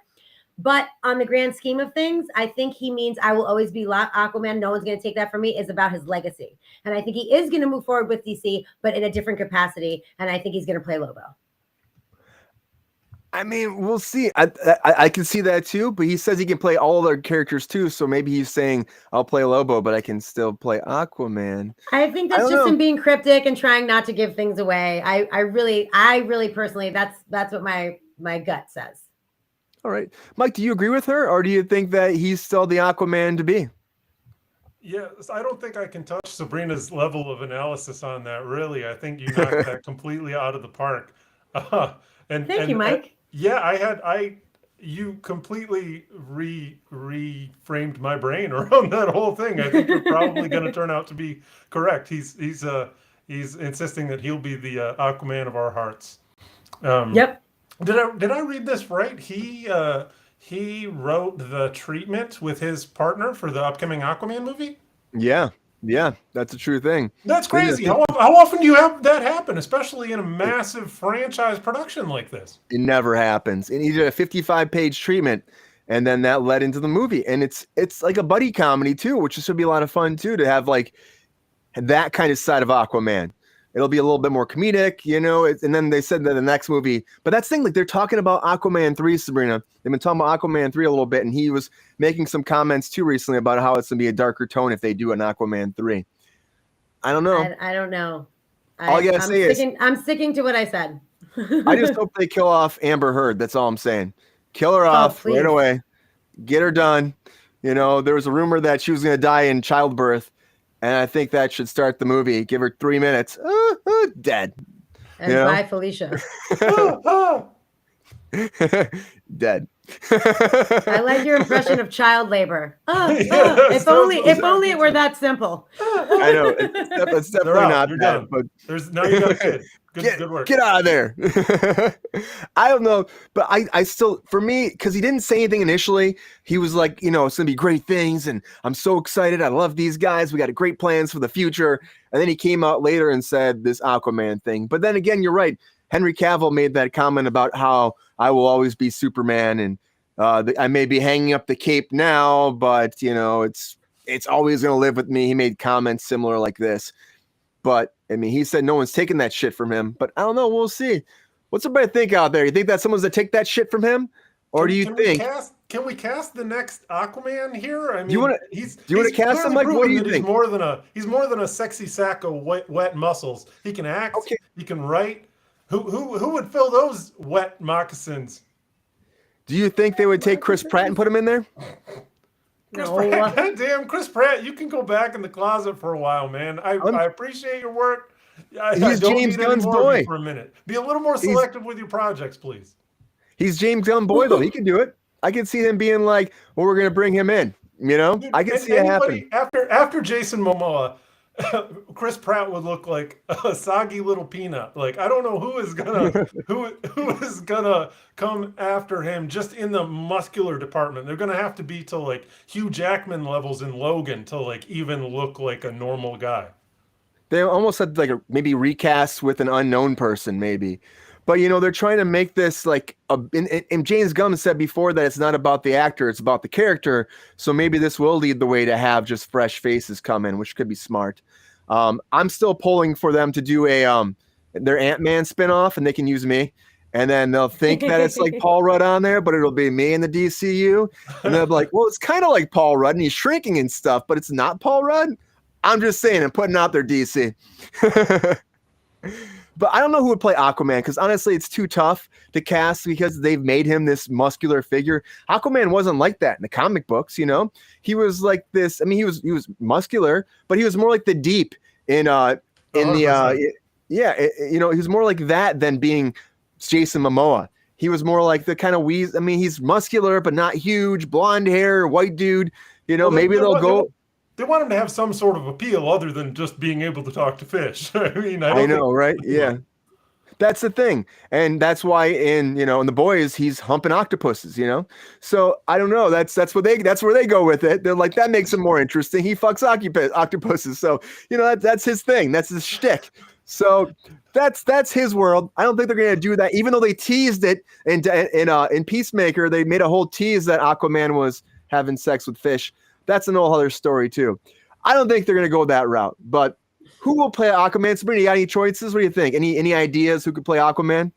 B: But on the grand scheme of things, I think he means I will always be Aquaman. No one's going to take that from me. It's about his legacy. And I think he is going to move forward with DC, but in a different capacity. And I think he's going to play Lobo.
A: I mean, we'll see. I can see that too, but he says he can play all other characters too. So maybe he's saying I'll play Lobo, but I can still play Aquaman.
B: I think that's just him being cryptic and trying not to give things away. I really personally, that's what my gut says.
A: All right. Mike, do you agree with her, or do you think that he's still the Aquaman to be?
C: Yes, I don't think I can touch Sabrina's level of analysis on that, really. I think you knocked that completely out of the park.
B: Thank you, Mike.
C: You completely reframed my brain around that whole thing. I think you're probably going to turn out to be correct. He's insisting that he'll be the Aquaman of our hearts.
B: Yep.
C: Did I read this right? He wrote the treatment with his partner for the upcoming Aquaman movie?
A: Yeah, that's a true thing.
C: That's crazy. How often do you have that happen, especially in a massive franchise production like this?
A: It never happens. And he did a 55-page treatment, and then that led into the movie. And it's like a buddy comedy too, which should be a lot of fun too, to have like that kind of side of Aquaman. It'll be a little bit more comedic, and then they said that the next movie, but that's the thing, like they're talking about Aquaman 3, Sabrina. They've been talking about Aquaman 3 a little bit, and he was making some comments too recently about how it's going to be a darker tone if they do an Aquaman 3. I don't know.
B: I don't know.
A: All I gotta say is
B: I'm sticking to what I said.
A: I just hope they kill off Amber Heard. That's all I'm saying. Kill her off right away. Get her done. There was a rumor that she was going to die in childbirth. And I think that should start the movie. Give her 3 minutes. Dead.
B: And bye, Felicia.
A: Dead.
B: I like your impression of child labor. If only it were that simple.
A: I know. It's definitely not that. But
C: now you got a kid. Good work.
A: Get out of there. I don't know, but I still, for me, because he didn't say anything initially, he was like, it's going to be great things, and I'm so excited. I love these guys. We got great plans for the future. And then he came out later and said this Aquaman thing. But then again, you're right. Henry Cavill made that comment about how I will always be Superman, and I may be hanging up the cape now, but, it's always going to live with me. He made comments similar like this. But, I mean, he said no one's taking that shit from him. But I don't know. We'll see. What's everybody think out there? You think that someone's going to take that shit from him? Or do you think...
C: Can we cast the next Aquaman here? I mean,
A: do you want to cast him? Like, what do you think?
C: He's more than a sexy sack of wet muscles. He can act. Okay. He can write. Who would fill those wet moccasins?
A: Do you think they would take Chris Pratt and put him in there?
C: Pratt, goddamn Chris Pratt, you can go back in the closet for a while, man. I appreciate your work.
A: He's James Gunn's boy.
C: For a minute, be a little more selective with your projects, please.
A: He's James Gunn's boy, though. He can do it. I can see him being like, "Well, we're going to bring him in." Dude, I can see it happen.
C: After Jason Momoa, Chris Pratt would look like a soggy little peanut. Like, I don't know who is gonna come after him just in the muscular department. They're gonna have to be to like Hugh Jackman levels in Logan to like even look like a normal guy.
A: They almost had like maybe recast with an unknown person, maybe. But they're trying to make this like and James Gunn said before that it's not about the actor, it's about the character. So maybe this will lead the way to have just fresh faces come in, which could be smart. I'm still pulling for them to do their Ant-Man spinoff, and they can use me. And then they'll think that it's like Paul Rudd on there, but it'll be me in the DCU. And they'll be like, well, it's kind of like Paul Rudd, and he's shrinking and stuff, but it's not Paul Rudd. I'm just saying, I'm putting out their DC. But I don't know who would play Aquaman, because honestly, it's too tough to cast because they've made him this muscular figure. Aquaman wasn't like that in the comic books, He was like this. I mean, he was muscular, but he was more like the Deep he was more like that than being Jason Momoa. He was more like the kind of I mean, he's muscular but not huge, blonde hair, white dude. Maybe they'll go.
C: They want him to have some sort of appeal other than just being able to talk to fish. I mean,
A: I know, right? Yeah. That's the thing. And that's why in The Boys, he's humping octopuses, So I don't know. That's where they go with it. They're like, that makes him more interesting. He fucks octopuses. So, that's his thing. That's his shtick. So that's his world. I don't think they're going to do that, even though they teased it in Peacemaker. They made a whole tease that Aquaman was having sex with fish. That's an whole other story too. I don't think they're going to go that route, but who will play Aquaman? Sabrina, you got any choices? What do you think? Any ideas who could play Aquaman?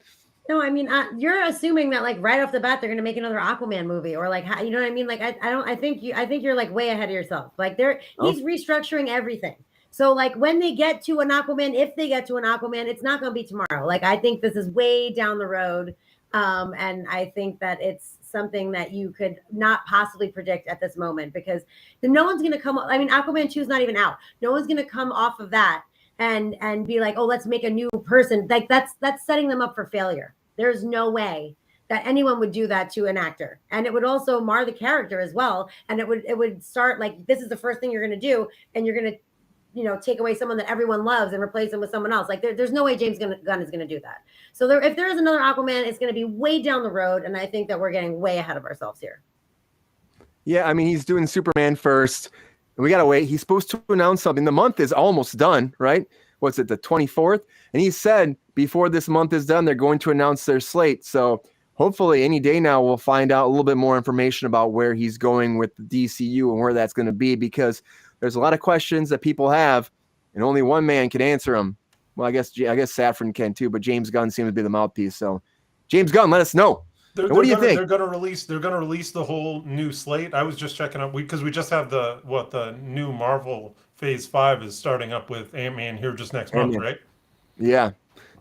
B: No, I mean, you're assuming that like right off the bat they're gonna make another Aquaman movie, or like, you know what I mean? Like, I think you're like way ahead of yourself. Like, he's restructuring everything. So like when they get to an Aquaman, if they get to an Aquaman, it's not gonna be tomorrow. Like, I think this is way down the road, and I think that it's something that you could not possibly predict at this moment, because no one's going to come. I mean, Aquaman 2 is not even out. No one's going to come off of that and be like, oh, let's make a new person. Like that's setting them up for failure. There's no way that anyone would do that to an actor. And it would also mar the character as well. And it would start like, this is the first thing you're going to do. And you're going to, take away someone that everyone loves and replace them with someone else. Like there's no way James Gunn is going to do that. So if there is another Aquaman, it's going to be way down the road. And I think that we're getting way ahead of ourselves here.
A: Yeah. I mean, he's doing Superman first. We got to wait. He's supposed to announce something. The month is almost done, right? What's it, the 24th? And he said before this month is done, they're going to announce their slate. So hopefully any day now we'll find out a little bit more information about where he's going with the DCU and where that's going to be, because there's a lot of questions that people have and only one man can answer them. Well, I guess Safran can too, but James Gunn seems to be the mouthpiece. So James Gunn, let us know. What do you think?
C: They're gonna release the whole new slate. I was just checking up because we just have the new Marvel Phase 5 is starting up with Ant-Man here just next month, right?
A: Yeah,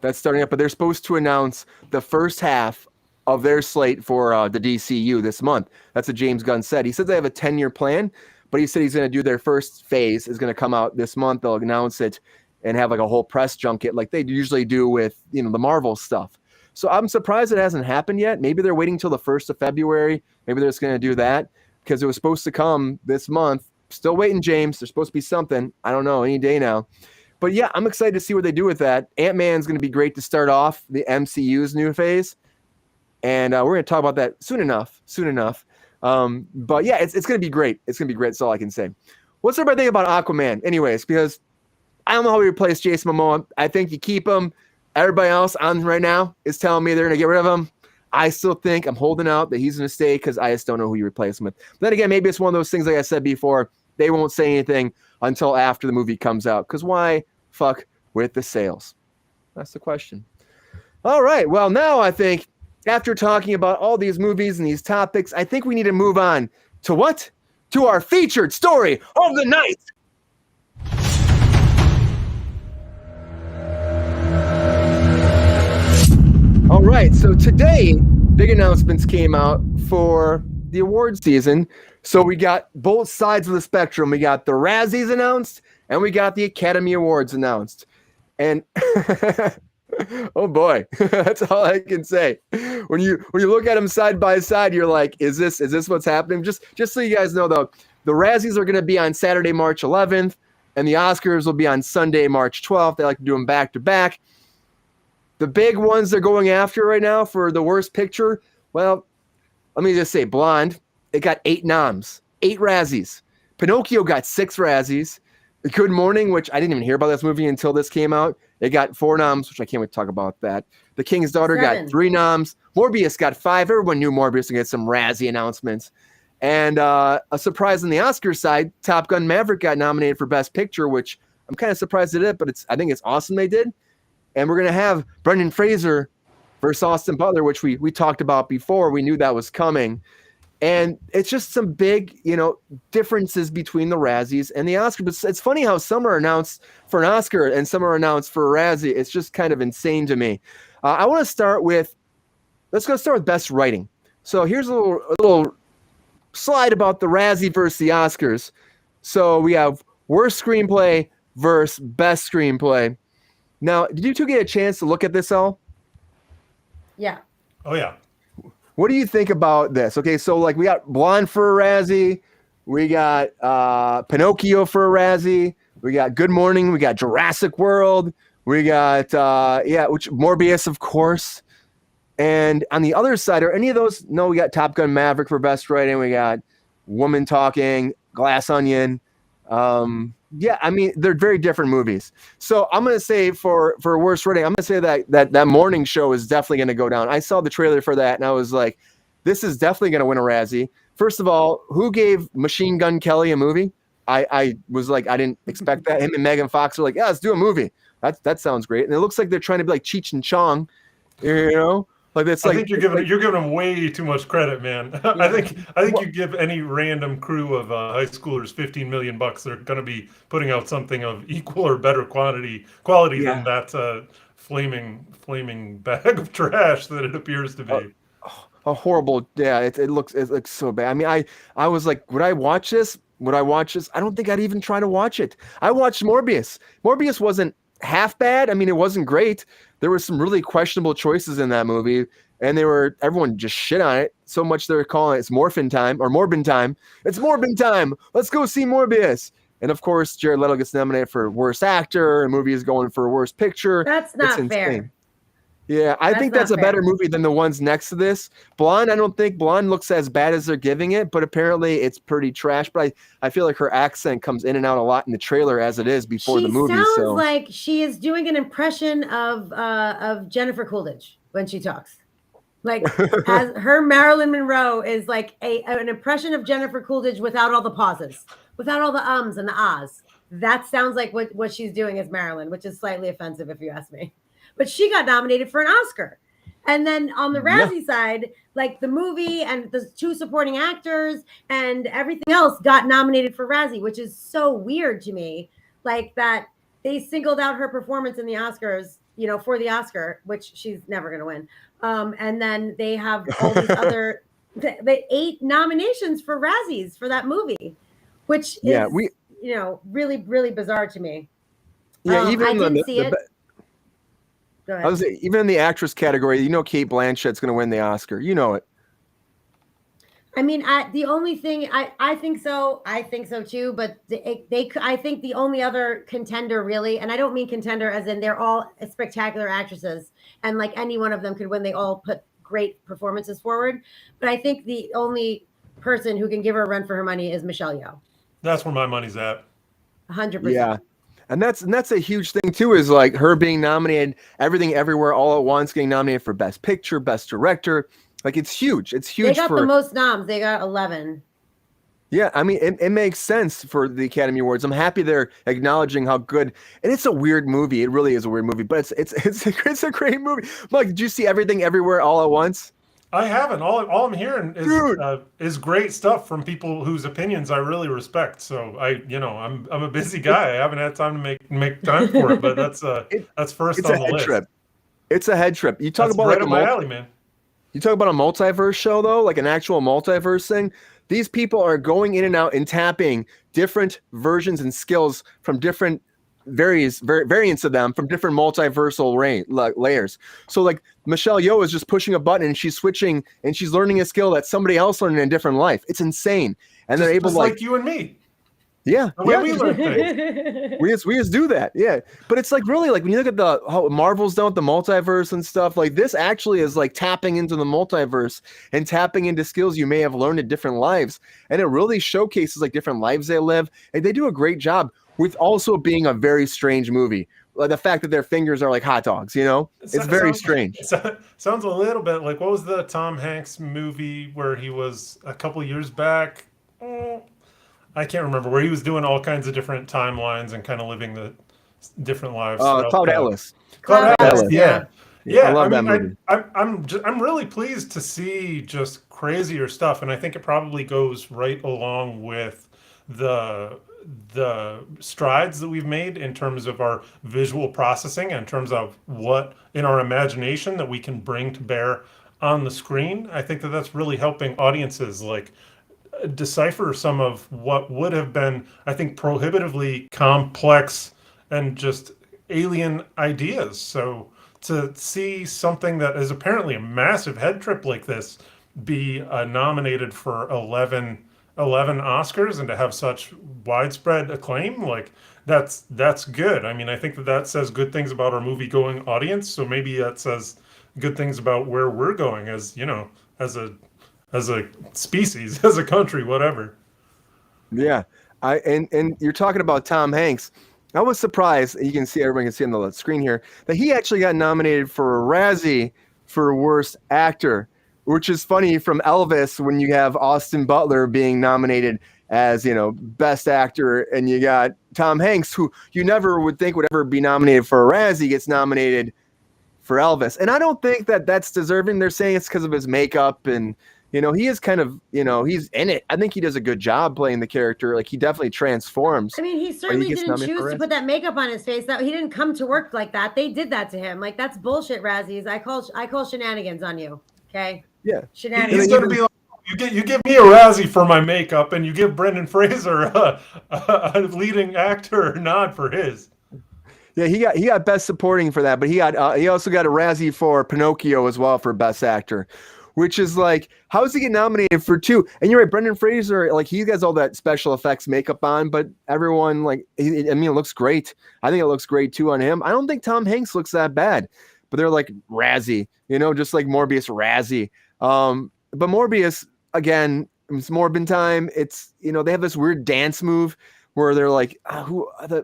A: that's starting up, but they're supposed to announce the first half of their slate for the DCU this month. That's what James Gunn said. He said they have a 10-year plan, but he said he's going to do their first phase is going to come out this month. They'll announce it and have like a whole press junket like they usually do with, the Marvel stuff. So I'm surprised it hasn't happened yet. Maybe they're waiting till the 1st of February. Maybe they're just going to do that because it was supposed to come this month. Still waiting, James. There's supposed to be something. I don't know, any day now. But yeah, I'm excited to see what they do with that. Ant-Man's going to be great to start off the MCU's new phase. And we're going to talk about that soon enough. But yeah, it's going to be great. It's going to be great. That's all I can say. What's everybody think about Aquaman? Anyways, because I don't know how we replace Jason Momoa. I think you keep him. Everybody else on right now is telling me they're going to get rid of him. I still think I'm holding out that he's going to stay because I just don't know who you replace him with. But then again, maybe it's one of those things like I said before. They won't say anything until after the movie comes out. Because why fuck with the sales? That's the question. All right. Well, now I think after talking about all these movies and these topics, I think we need to move on to what? To our featured story of the night. All right, so today, big announcements came out for the award season. So we got both sides of the spectrum. We got the Razzies announced, and we got the Academy Awards announced. And oh boy, that's all I can say. When you look at them side by side, you're like, is this what's happening? Just so you guys know, though, the Razzies are going to be on Saturday, March 11th, and the Oscars will be on Sunday, March 12th. They like to do them back to back. The big ones they're going after right now for the worst picture, well, let me just say, Blonde, it got 8 noms, 8 Razzies. Pinocchio got 6 Razzies. Good Morning, which I didn't even hear about this movie until this came out, it got 4 noms, which I can't wait to talk about that. The King's Daughter
B: 7.
A: got 3 noms. Morbius got 5. Everyone knew Morbius would get some Razzie announcements. And a surprise on the Oscar side, Top Gun Maverick got nominated for Best Picture, which I'm kind of surprised at it, but I think it's awesome they did. And we're going to have Brendan Fraser versus Austin Butler, which we talked about before. We knew that was coming. And it's just some big, differences between the Razzies and the Oscar. But it's funny how some are announced for an Oscar and some are announced for a Razzie. It's just kind of insane to me. I want to start with, let's go start with Best Writing. So here's a little slide about the Razzie versus the Oscars. So we have Worst Screenplay versus Best Screenplay. Now, did you two get a chance to look at this all?
B: Yeah.
C: Oh, yeah.
A: What do you think about this? Okay, so like we got Blonde for a Razzie. We got Pinocchio for a Razzie. We got Good Morning. We got Jurassic World. We got which Morbius, of course. And on the other side, are any of those? No, we got Top Gun Maverick for best writing. We got Woman Talking, Glass Onion. I mean, they're very different movies. So I'm gonna say for worst writing, I'm gonna say that Morning Show is definitely gonna go down. I saw the trailer for that, and I was like, this is definitely gonna win a Razzie. First of all, who gave Machine Gun Kelly a movie? I was like, I didn't expect that. Him and Megan Fox are like, yeah, let's do a movie. That sounds great. And it looks like they're trying to be like Cheech and Chong, you know? Like it's
C: I think you're giving them way too much credit, man. Yeah. I think you give any random crew of high schoolers $15 million, they're going to be putting out something of equal or better quality than that flaming bag of trash that it appears to be.
A: A horrible, it looks so bad. I mean, I was like, would I watch this? I don't think I'd even try to watch it. I watched Morbius. Morbius wasn't half bad. I mean, it wasn't great. There were some really questionable choices in that movie, and everyone just shit on it so much they're calling it's Morbin time. It's Morbin time. Let's go see Morbius. And of course, Jared Leto gets nominated for worst actor. A movie is going for worst picture.
B: That's not fair.
A: Yeah, I think that's a better movie than the ones next to this. Blonde, I don't think Blonde looks as bad as they're giving it, but apparently it's pretty trash. But I feel like her accent comes in and out a lot in the trailer as it is before the movie.
B: She sounds like she is doing an impression of Jennifer Coolidge when she talks. Like as her Marilyn Monroe is like an impression of Jennifer Coolidge without all the pauses, without all the ums and the ahs. That sounds like what she's doing as Marilyn, which is slightly offensive if you ask me. But she got nominated for an Oscar. And then on the Razzie side, like the movie and the 2 supporting actors and everything else got nominated for Razzie, which is so weird to me. Like that they singled out her performance in the Oscars, for the Oscar, which she's never going to win. And then they have all these other, the 8 nominations for Razzies for that movie, which is, really, really bizarre to me.
A: Yeah, even
B: I didn't see it.
A: I was even in the actress category, Kate Blanchett's going to win the Oscar. You know it.
B: I mean, the only thing I think so. I think so too. But I think the only other contender really, and I don't mean contender as in they're all spectacular actresses, and like any one of them could win. They all put great performances forward. But I think the only person who can give her a run for her money is Michelle Yeoh.
C: That's where my money's at.
B: 100%.
A: Yeah. And that's a huge thing too, is like her being nominated, Everything Everywhere All at Once, getting nominated for Best Picture, Best Director. Like it's huge. It's huge.
B: They got the most noms. They got 11.
A: Yeah, I mean, it makes sense for the Academy Awards. I'm happy they're acknowledging how good. And it's a weird movie. It really is a weird movie, but it's a great movie. Mike, did you see Everything Everywhere All at Once?
C: I haven't. All I'm hearing is great stuff from people whose opinions I really respect. So I'm a busy guy. I haven't had time to make time for it, but that's first on the list. Trip.
A: It's a head trip. You talk about
C: right up my alley, man.
A: You talk about a multiverse show though, like an actual multiverse thing. These people are going in and out and tapping different versions and skills from different variants of them from different multiversal layers. So like Michelle Yeoh is just pushing a button and she's switching and she's learning a skill that somebody else learned in a different life. It's insane. And they're able
C: just like you and me.
A: Yeah.
C: The way we learn things.
A: We just do that. Yeah. But it's like really like when you look at how Marvel's done with the multiverse and stuff, like this actually is like tapping into the multiverse and tapping into skills you may have learned in different lives. And it really showcases like different lives they live. And they do a great job with also being a very strange movie. Like the fact that their fingers are like hot dogs, it's very strange.
C: Sounds a little bit like, what was the Tom Hanks movie where he was a couple years back? I can't remember, where he was doing all kinds of different timelines and kind of living the different lives.
A: Cloud Atlas.
C: Cloud Atlas, yeah.
A: I love that movie.
C: I'm really pleased to see just crazier stuff, and I think it probably goes right along with the strides that we've made in terms of our visual processing, in terms of what in our imagination that we can bring to bear on the screen. I think that's really helping audiences like decipher some of what would have been, I think, prohibitively complex and just alien ideas. So to see something that is apparently a massive head trip like this be nominated for 11 11 Oscars and to have such widespread acclaim, like that's good. I mean, I think that says good things about our movie going audience. So maybe that says good things about where we're going as, as a species, as a country, whatever.
A: Yeah. And you're talking about Tom Hanks. I was surprised, you can see, everyone can see on the screen here, that he actually got nominated for a Razzie for Worst Actor, which is funny from Elvis when you have Austin Butler being nominated as, Best Actor, and you got Tom Hanks, who you never would think would ever be nominated for a Razzie, gets nominated for Elvis. And I don't think that that's deserving. They're saying it's because of his makeup and, he is kind of, he's in it. I think he does a good job playing the character. Like, he definitely transforms.
B: I mean, he certainly didn't choose to put that makeup on his face. That he didn't come to work like that. They did that to him. Like, that's bullshit, Razzies. I call shenanigans on you. Okay.
A: Yeah.
C: Shenanigans. He's gonna be like, you give me a Razzie for my makeup, and you give Brendan Fraser a leading actor nod for his.
A: Yeah, he got Best Supporting for that, but he also got a Razzie for Pinocchio as well for Best Actor. Which is like, how does he get nominated for 2? And you're right, Brendan Fraser, like, he has all that special effects makeup on, but everyone, like, it looks great. I think it looks great too on him. I don't think Tom Hanks looks that bad, but they're like Razzie, just like Morbius Razzie. But Morbius, again, it's Morbin time. It's, they have this weird dance move where they're like,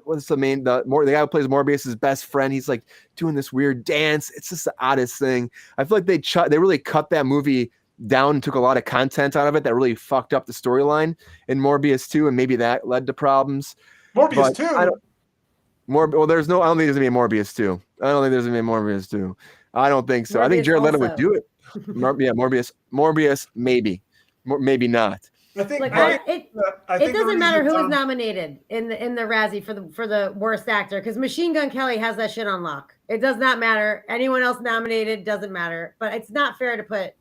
A: what's the guy who plays Morbius's best friend? He's like doing this weird dance. It's just the oddest thing. I feel like they really cut that movie down and took a lot of content out of it that really fucked up the storyline in Morbius 2, and maybe that led to problems.
C: Morbius 2?
A: I don't think there's gonna be a Morbius 2. I don't think there's gonna be a Morbius 2. I don't think so.
B: Morbius,
A: I think Jared Leto
B: also
A: would do it. Morbius, maybe. Maybe not.
C: I think
B: it doesn't matter who is nominated in the Razzie for the worst actor, because Machine Gun Kelly has that shit on lock. It does not matter. Anyone else nominated doesn't matter. But it's not fair to put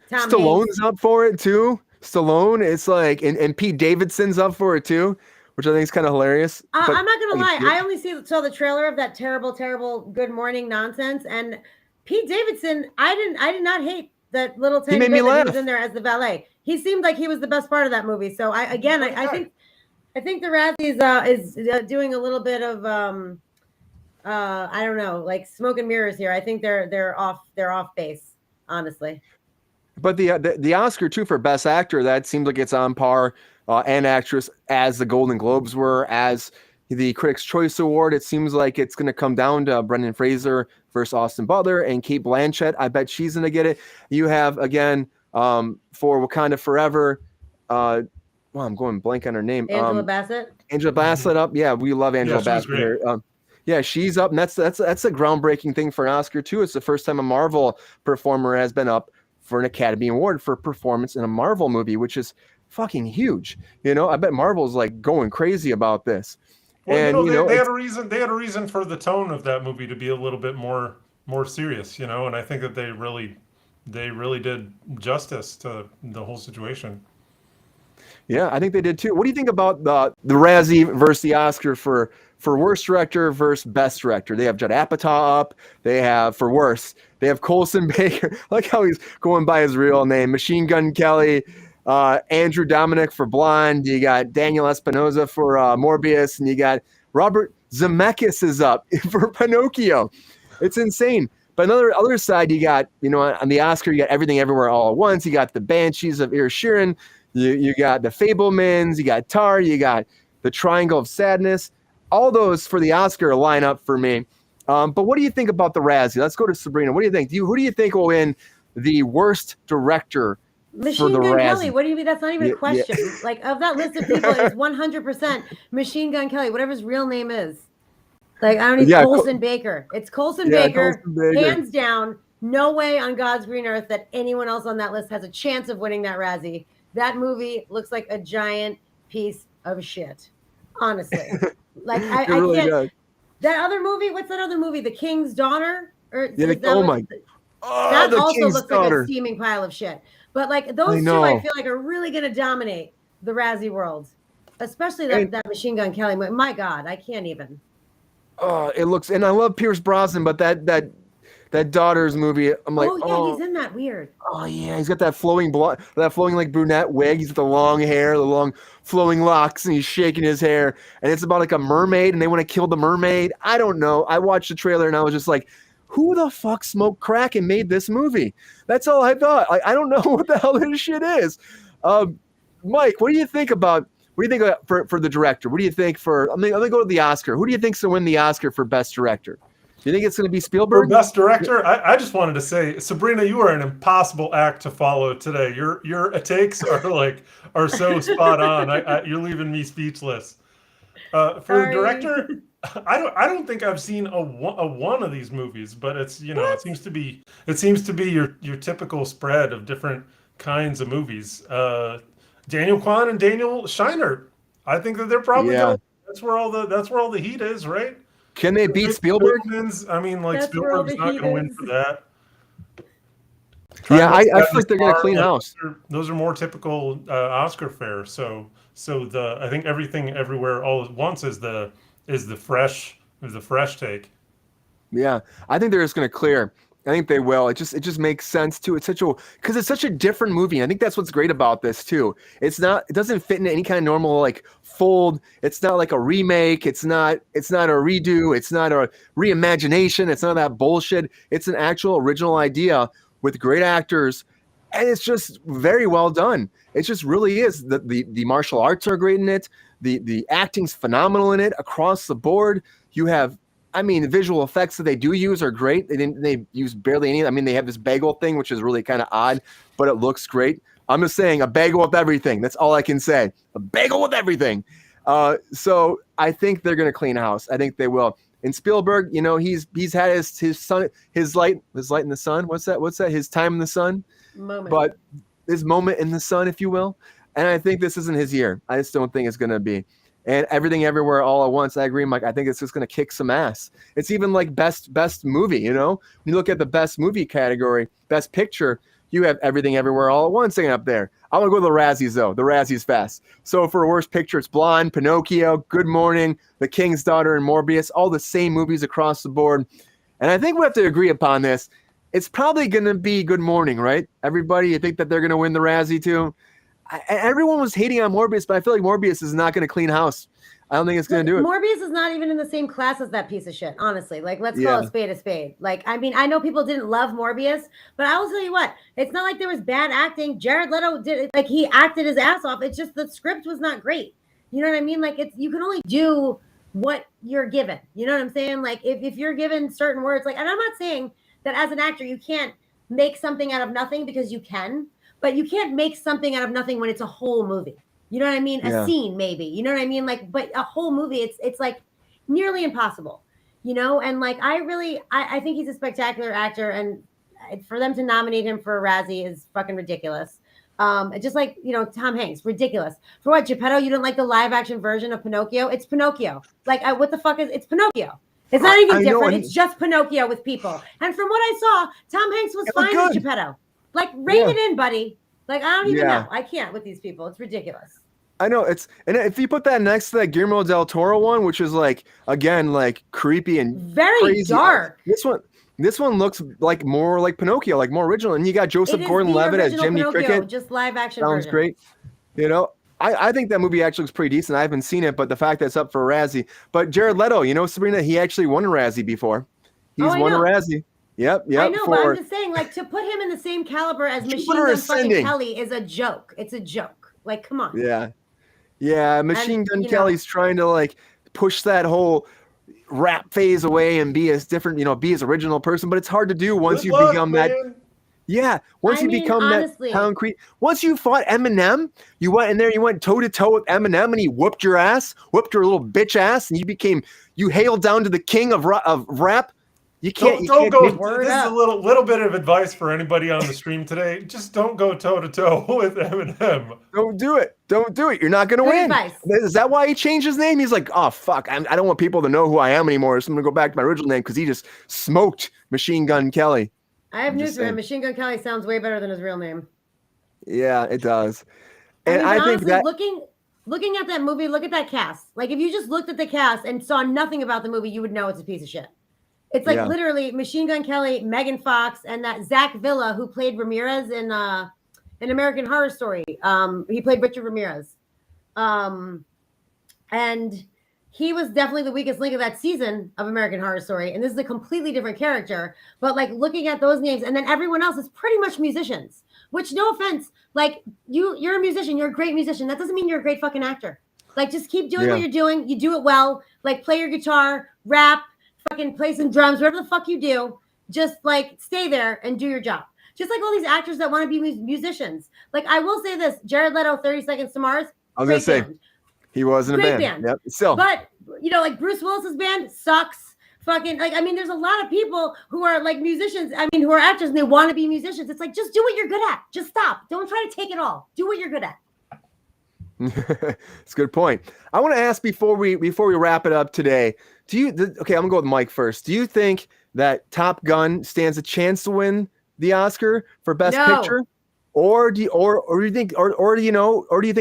B: Tom
A: Stallone's
B: Hanks.
A: up for it too. Stallone, it's like, and Pete Davidson's up for it too, which I think is kind of hilarious.
B: I'm not gonna lie. I only saw the trailer of that terrible Good Morning nonsense, and Pete Davidson. I did not hate that little tiny bit that he was in there as the valet. He seemed like he was the best part of that movie. So I think the Razzies is doing a little bit of I don't know, like smoke and mirrors here. I think they're off base, honestly.
A: But the Oscar too for Best Actor, that seems like it's on par and actress as the Golden Globes were, as the Critics' Choice Award. It seems like it's going to come down to Brendan Fraser versus Austin Butler and Cate Blanchett. I bet she's going to get it. You have, again, for Wakanda Forever, I'm going blank on her name.
B: Angela Bassett.
A: Angela Bassett up. Yeah, we love Angela Bassett. Yeah, she's up, and that's a groundbreaking thing for an Oscar too. It's the first time a Marvel performer has been up for an Academy Award for performance in a Marvel movie, which is fucking huge. I bet Marvel's like going crazy about this.
C: Well, and they had a reason. They had a reason for the tone of that movie to be a little bit more serious, and I think that they really did justice to the whole situation.
A: Yeah, I think they did too. What do you think about the Razzie versus the Oscar for worst director versus best director? They have Judd Apatow up. They have, for worst, they have Colson Baker. I like how he's going by his real name. Machine Gun Kelly. Andrew Dominic for Blonde. You got Daniel Espinosa for Morbius, and you got Robert Zemeckis is up for Pinocchio. It's insane. But other side, you got, on the Oscar, you got Everything Everywhere All at Once. You got The Banshees of Inisherin. You got The Fabelmans. You got Tar. You got The Triangle of Sadness. All those for the Oscar line up for me. But what do you think about the Razzie? Let's go to Sabrina. What do you think? Who do you think will win the worst director?
B: Machine Gun Kelly. What do you mean? That's not even a question. Yeah. Like, of that list of people, it's 100% Machine Gun Kelly, whatever his real name is. Like, I don't need Colson Baker. It's Colson Baker, hands down. No way on God's green earth that anyone else on that list has a chance of winning that Razzie. That movie looks like a giant piece of shit. Honestly. Like, I
A: really
B: can't.
A: Does.
B: That other movie, what's that other movie? The King's Daughter?
A: That
B: also looks like a steaming pile of shit. But like those two, I feel like are really going to dominate the Razzie world, especially that Machine Gun Kelly. My God, I can't even.
A: It looks, and I love Pierce Brosnan, but that that Daughters movie. I'm like,
B: he's in that. Weird.
A: Oh yeah, he's got that flowing like brunette wig. He's got the long hair, the long flowing locks, and he's shaking his hair. And it's about like a mermaid, and they want to kill the mermaid. I don't know. I watched the trailer and I was just like, who the fuck smoked crack and made this movie? That's all I thought. I don't know what the hell this shit is. Mike, what do you think about for the director? What do you think for? Let me go to the Oscar. Who do you think's gonna win the Oscar for Best Director? Do you think it's going to be Spielberg?
C: For Best Director, I just wanted to say, Sabrina, you are an impossible act to follow today. Your takes are so spot on. You're leaving me speechless. For the director, I don't think I've seen a one of these movies, but it's it seems to be your typical spread of different kinds of movies. Daniel Kwan and Daniel Scheinert, I think that they're probably that's where all the heat is, right?
A: Can they beat Spielberg?
C: I mean, Spielberg's not going to win for that.
A: I feel like they're going to clean house.
C: Those are more typical Oscar fare. So I think Everything Everywhere All at Once is the fresh take. Yeah,
A: I think they're just going to clear. I think they will. It just makes sense too. It's such a different movie. I think that's what's great about this too. It doesn't fit into any kind of normal fold. It's not like a remake. It's not a redo. It's not a reimagination. It's not that bullshit. It's an actual original idea with great actors, and it's just very well done. It just really is. The martial arts are great in it. The acting's phenomenal in it across the board. You have. The visual effects that they do use are great. They use barely any. They have this bagel thing, which is really kind of odd, but it looks great. I'm just saying a bagel with everything. That's all I can say. A bagel with everything. So I think they're going to clean house. I think they will. And Spielberg, he's had his light in the sun. What's that? His time in the sun.
B: Moment.
A: But his moment in the sun, if you will. And I think this isn't his year. I just don't think it's going to be. And Everything Everywhere All at Once, I agree, Mike. I think it's just going to kick some ass. It's even like best movie, When you look at the best movie category, best picture, you have Everything Everywhere All at Once sitting up there. I want to go to the Razzies, though. The Razzies fast. So for worst picture, it's Blonde, Pinocchio, Good Morning, The King's Daughter, and Morbius. All the same movies across the board. And I think we have to agree upon this. It's probably going to be Good Morning, right? Everybody, you think that they're going to win the Razzie, too? Everyone was hating on Morbius, but I feel like Morbius is not going to clean house. I don't think it's going to do it.
B: Morbius is not even in the same class as that piece of shit, honestly. Let's call a spade a spade. I know people didn't love Morbius, but I will tell you what, it's not like there was bad acting. Jared Leto did it. He acted his ass off. It's just the script was not great. You know what I mean? You can only do what you're given. You know what I'm saying? If you're given certain words, and I'm not saying that as an actor, you can't make something out of nothing, because you can. But you can't make something out of nothing when it's a whole movie. You know what I mean? A scene, maybe. You know what I mean? But a whole movie, it's nearly impossible. And I think he's a spectacular actor, and for them to nominate him for a Razzie is fucking ridiculous. Just like Tom Hanks, ridiculous. For what, Geppetto? You didn't like the live action version of Pinocchio? It's Pinocchio. What the fuck it's Pinocchio? It's not even different. It's just Pinocchio with people. And from what I saw, Tom Hanks was fine as Geppetto. Rein it in, buddy. I don't even know. I can't with these people. It's ridiculous.
A: I know and if you put that next to that Guillermo del Toro one, which is creepy and
B: very
A: crazy,
B: dark.
A: This one looks more like Pinocchio, more original. And you got Joseph Gordon-Levitt as Jiminy Cricket.
B: Just live action.
A: Sounds great. I think that movie actually looks pretty decent. I haven't seen it, but the fact that it's up for a Razzie. But Jared Leto, Sabrina, he actually won a Razzie before. He's won a Razzie. Yep.
B: I know, but I'm just saying, to put him in the same caliber as Machine Gun fucking Kelly is a joke. It's a joke. Come on.
A: Yeah. Machine Gun Kelly's trying to push that whole rap phase away and be as different, be as original person, but it's hard to do once you become that. Yeah, once you become honestly, that concrete. Once you fought Eminem, you went in there, you went toe to toe with Eminem, and he whooped your little bitch ass, and you hailed down to the king of rap. You can't
C: go. This is a little bit of advice for anybody on the stream today. Just don't go toe to toe with Eminem.
A: Don't do it. You're not going to win.
B: Advice.
A: Is that why he changed his name? He's like, oh fuck, I don't want people to know who I am anymore. So I'm going to go back to my original name because he just smoked Machine Gun Kelly.
B: I have news for him. Machine Gun Kelly sounds way better than his real name.
A: Yeah, it does. And I think
B: honestly, that looking at that movie, look at that cast. If you just looked at the cast and saw nothing about the movie, you would know it's a piece of shit. It's like literally Machine Gun Kelly, Megan Fox, and that Zach Villa who played Ramirez in American Horror Story. He played Richard Ramirez. And he was definitely the weakest link of that season of American Horror Story. And this is a completely different character. But like looking at those names, and then everyone else is pretty much musicians, which no offense, like you're a musician, you're a great musician. That doesn't mean you're a great fucking actor. Like just keep doing what you're doing. You do it well. Like play your guitar, rap, fucking play some drums, whatever the fuck you do. Just like stay there and do your job. Just like all these actors that want to be musicians. Like I will say this, Jared Leto, 30 Seconds to Mars.
A: I was going to say, he was in a band. Yep, still.
B: But, you know, like Bruce Willis's band sucks. Fucking, like, I mean, there's a lot of people who are like musicians, who are actors and they want to be musicians. It's like, just do what you're good at. Just stop. Don't try to take it all. Do what you're good at.
A: It's a good point. I want to ask before we wrap it up today, okay, I'm going to go with Mike first. Do you think that Top Gun stands a chance to win the Oscar for Best Picture? Or do you think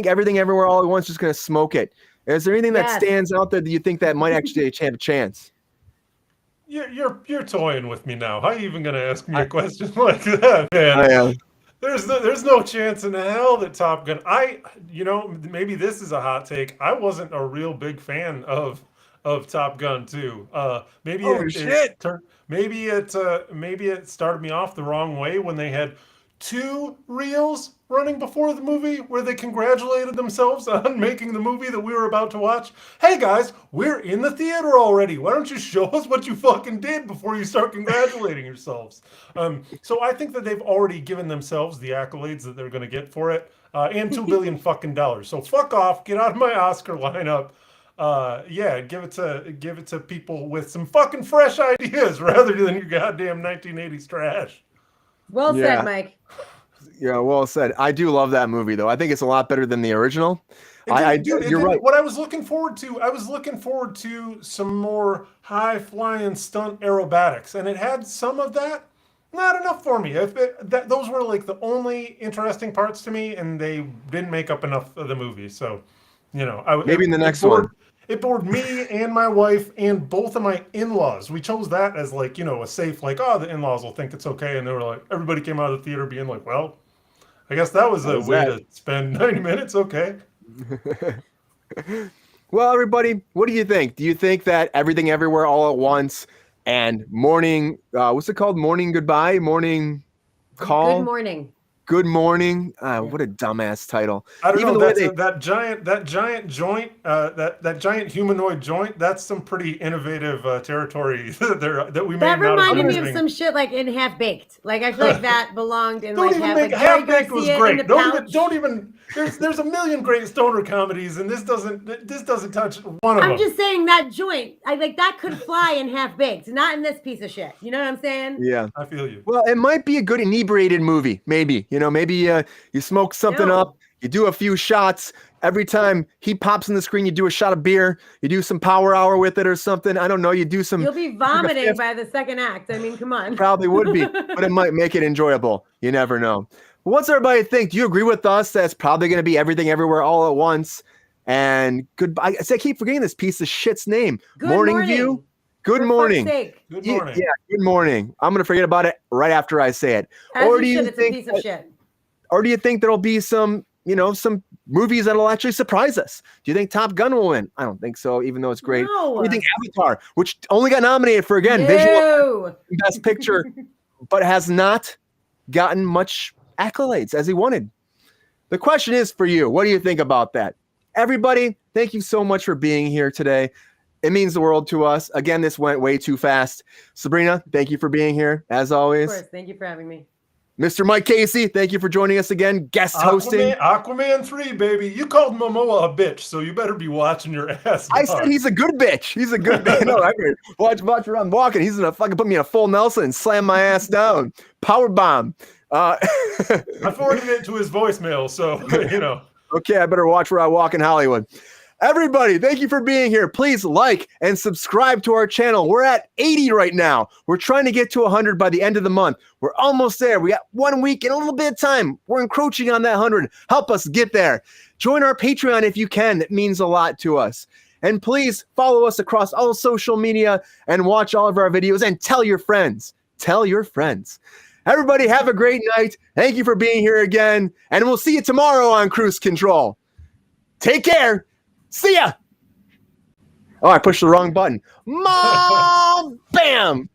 A: Everything Everywhere All at Once is going to smoke it? Is there anything that stands out there that you think that might actually have a chance?
C: You're toying with me now. How are you even going to ask me a question like that, man?
A: I am.
C: There's no chance in hell that Top Gun. Maybe this is a hot take. I wasn't a real big fan of Top Gun 2. Maybe it started me off the wrong way when they had 2 reels running before the movie where they congratulated themselves on making the movie that we were about to watch. Hey guys, we're in the theater already. Why don't you show us what you fucking did before you start congratulating yourselves? So I think that they've already given themselves the accolades that they're going to get for it, and $2 billion fucking dollars. So fuck off, get out of my Oscar lineup. Give it to people with some fucking fresh ideas rather than your goddamn 1980s trash.
B: Well said, Mike.
A: Yeah, well said. I do love that movie, though. I think it's a lot better than the original. You're right.
C: What I was looking forward to, some more high-flying stunt aerobatics, and it had some of that. Not enough for me. Those were like the only interesting parts to me, and they didn't make up enough of the movie. So,
A: maybe in the next one.
C: It bored me and my wife and both of my in-laws. We chose that as like, a safe, like, oh, the in-laws will think it's okay. And they were like, everybody came out of the theater being like, well, I guess that was a way to spend 90 minutes. Okay.
A: Well, everybody, what do you think? Do you think that Everything Everywhere All at Once and Morning, what's it called? Morning Goodbye? Morning Call?
B: Good Morning.
A: Good Morning. What a dumbass title.
C: I don't know. That giant joint, that giant humanoid joint. That's some pretty innovative territory that we made.
B: That reminded me of some shit like in Half Baked. Like I feel like that belonged in
C: Half Baked was great. Don't even. There's a million great stoner comedies, and this doesn't touch one of them.
B: I'm just saying that joint. That could fly in Half Baked, not in this piece of shit. You know what I'm saying?
A: Yeah,
C: I feel you.
A: Well, it might be a good inebriated movie. Maybe you smoke something up, you do a few shots. Every time he pops on the screen, you do a shot of beer. You do some power hour with it or something. I don't know. You do some.
B: You'll be vomiting by the second act. I mean, come on.
A: Probably would be, but it might make it enjoyable. You never know. What's everybody think? Do you agree with us that it's probably going to be Everything Everywhere All at Once? And goodbye. I keep forgetting this piece of shit's name. Morning View. Good morning.
C: Good morning.
A: Yeah, good morning. I'm going to forget about it right after I say it.
B: Or do you think it's a piece of shit?
A: Or do you think there'll be some movies that'll actually surprise us? Do you think Top Gun will win? I don't think so, even though it's great.
B: No.
A: What do you think Avatar, which only got nominated for, visual Best Picture, but has not gotten much accolades as he wanted? The question is for you, what do you think about that? Everybody, thank you so much for being here today. It means the world to us. Again, this went way too fast. Sabrina, thank you for being here, as always.
B: Of course, thank you for having me.
A: Mr. Mike Casey, thank you for joining us again, guest hosting.
C: Aquaman 3, baby. You called Momoa a bitch, so you better be watching your ass.
A: I said he's a good bitch. He's a good bitch. No, I mean, watch where I'm walking. He's gonna fucking put me in a full Nelson and slam my ass down. Power bomb.
C: I forwarded it to his voicemail, so
A: Okay, I better watch where I walk in Hollywood. Everybody, thank you for being here. Please like and subscribe to our channel. We're at 80 right now. We're trying to get to 100 by the end of the month. We're almost there. We got 1 week and a little bit of time. We're encroaching on that 100. Help us get there. Join our Patreon if you can. It means a lot to us. And please follow us across all social media and watch all of our videos and tell your friends. Tell your friends. Everybody have a great night. Thank you for being here again. And we'll see you tomorrow on Kruse Control. Take care. See ya. Oh, I pushed the wrong button. Mom! Bam!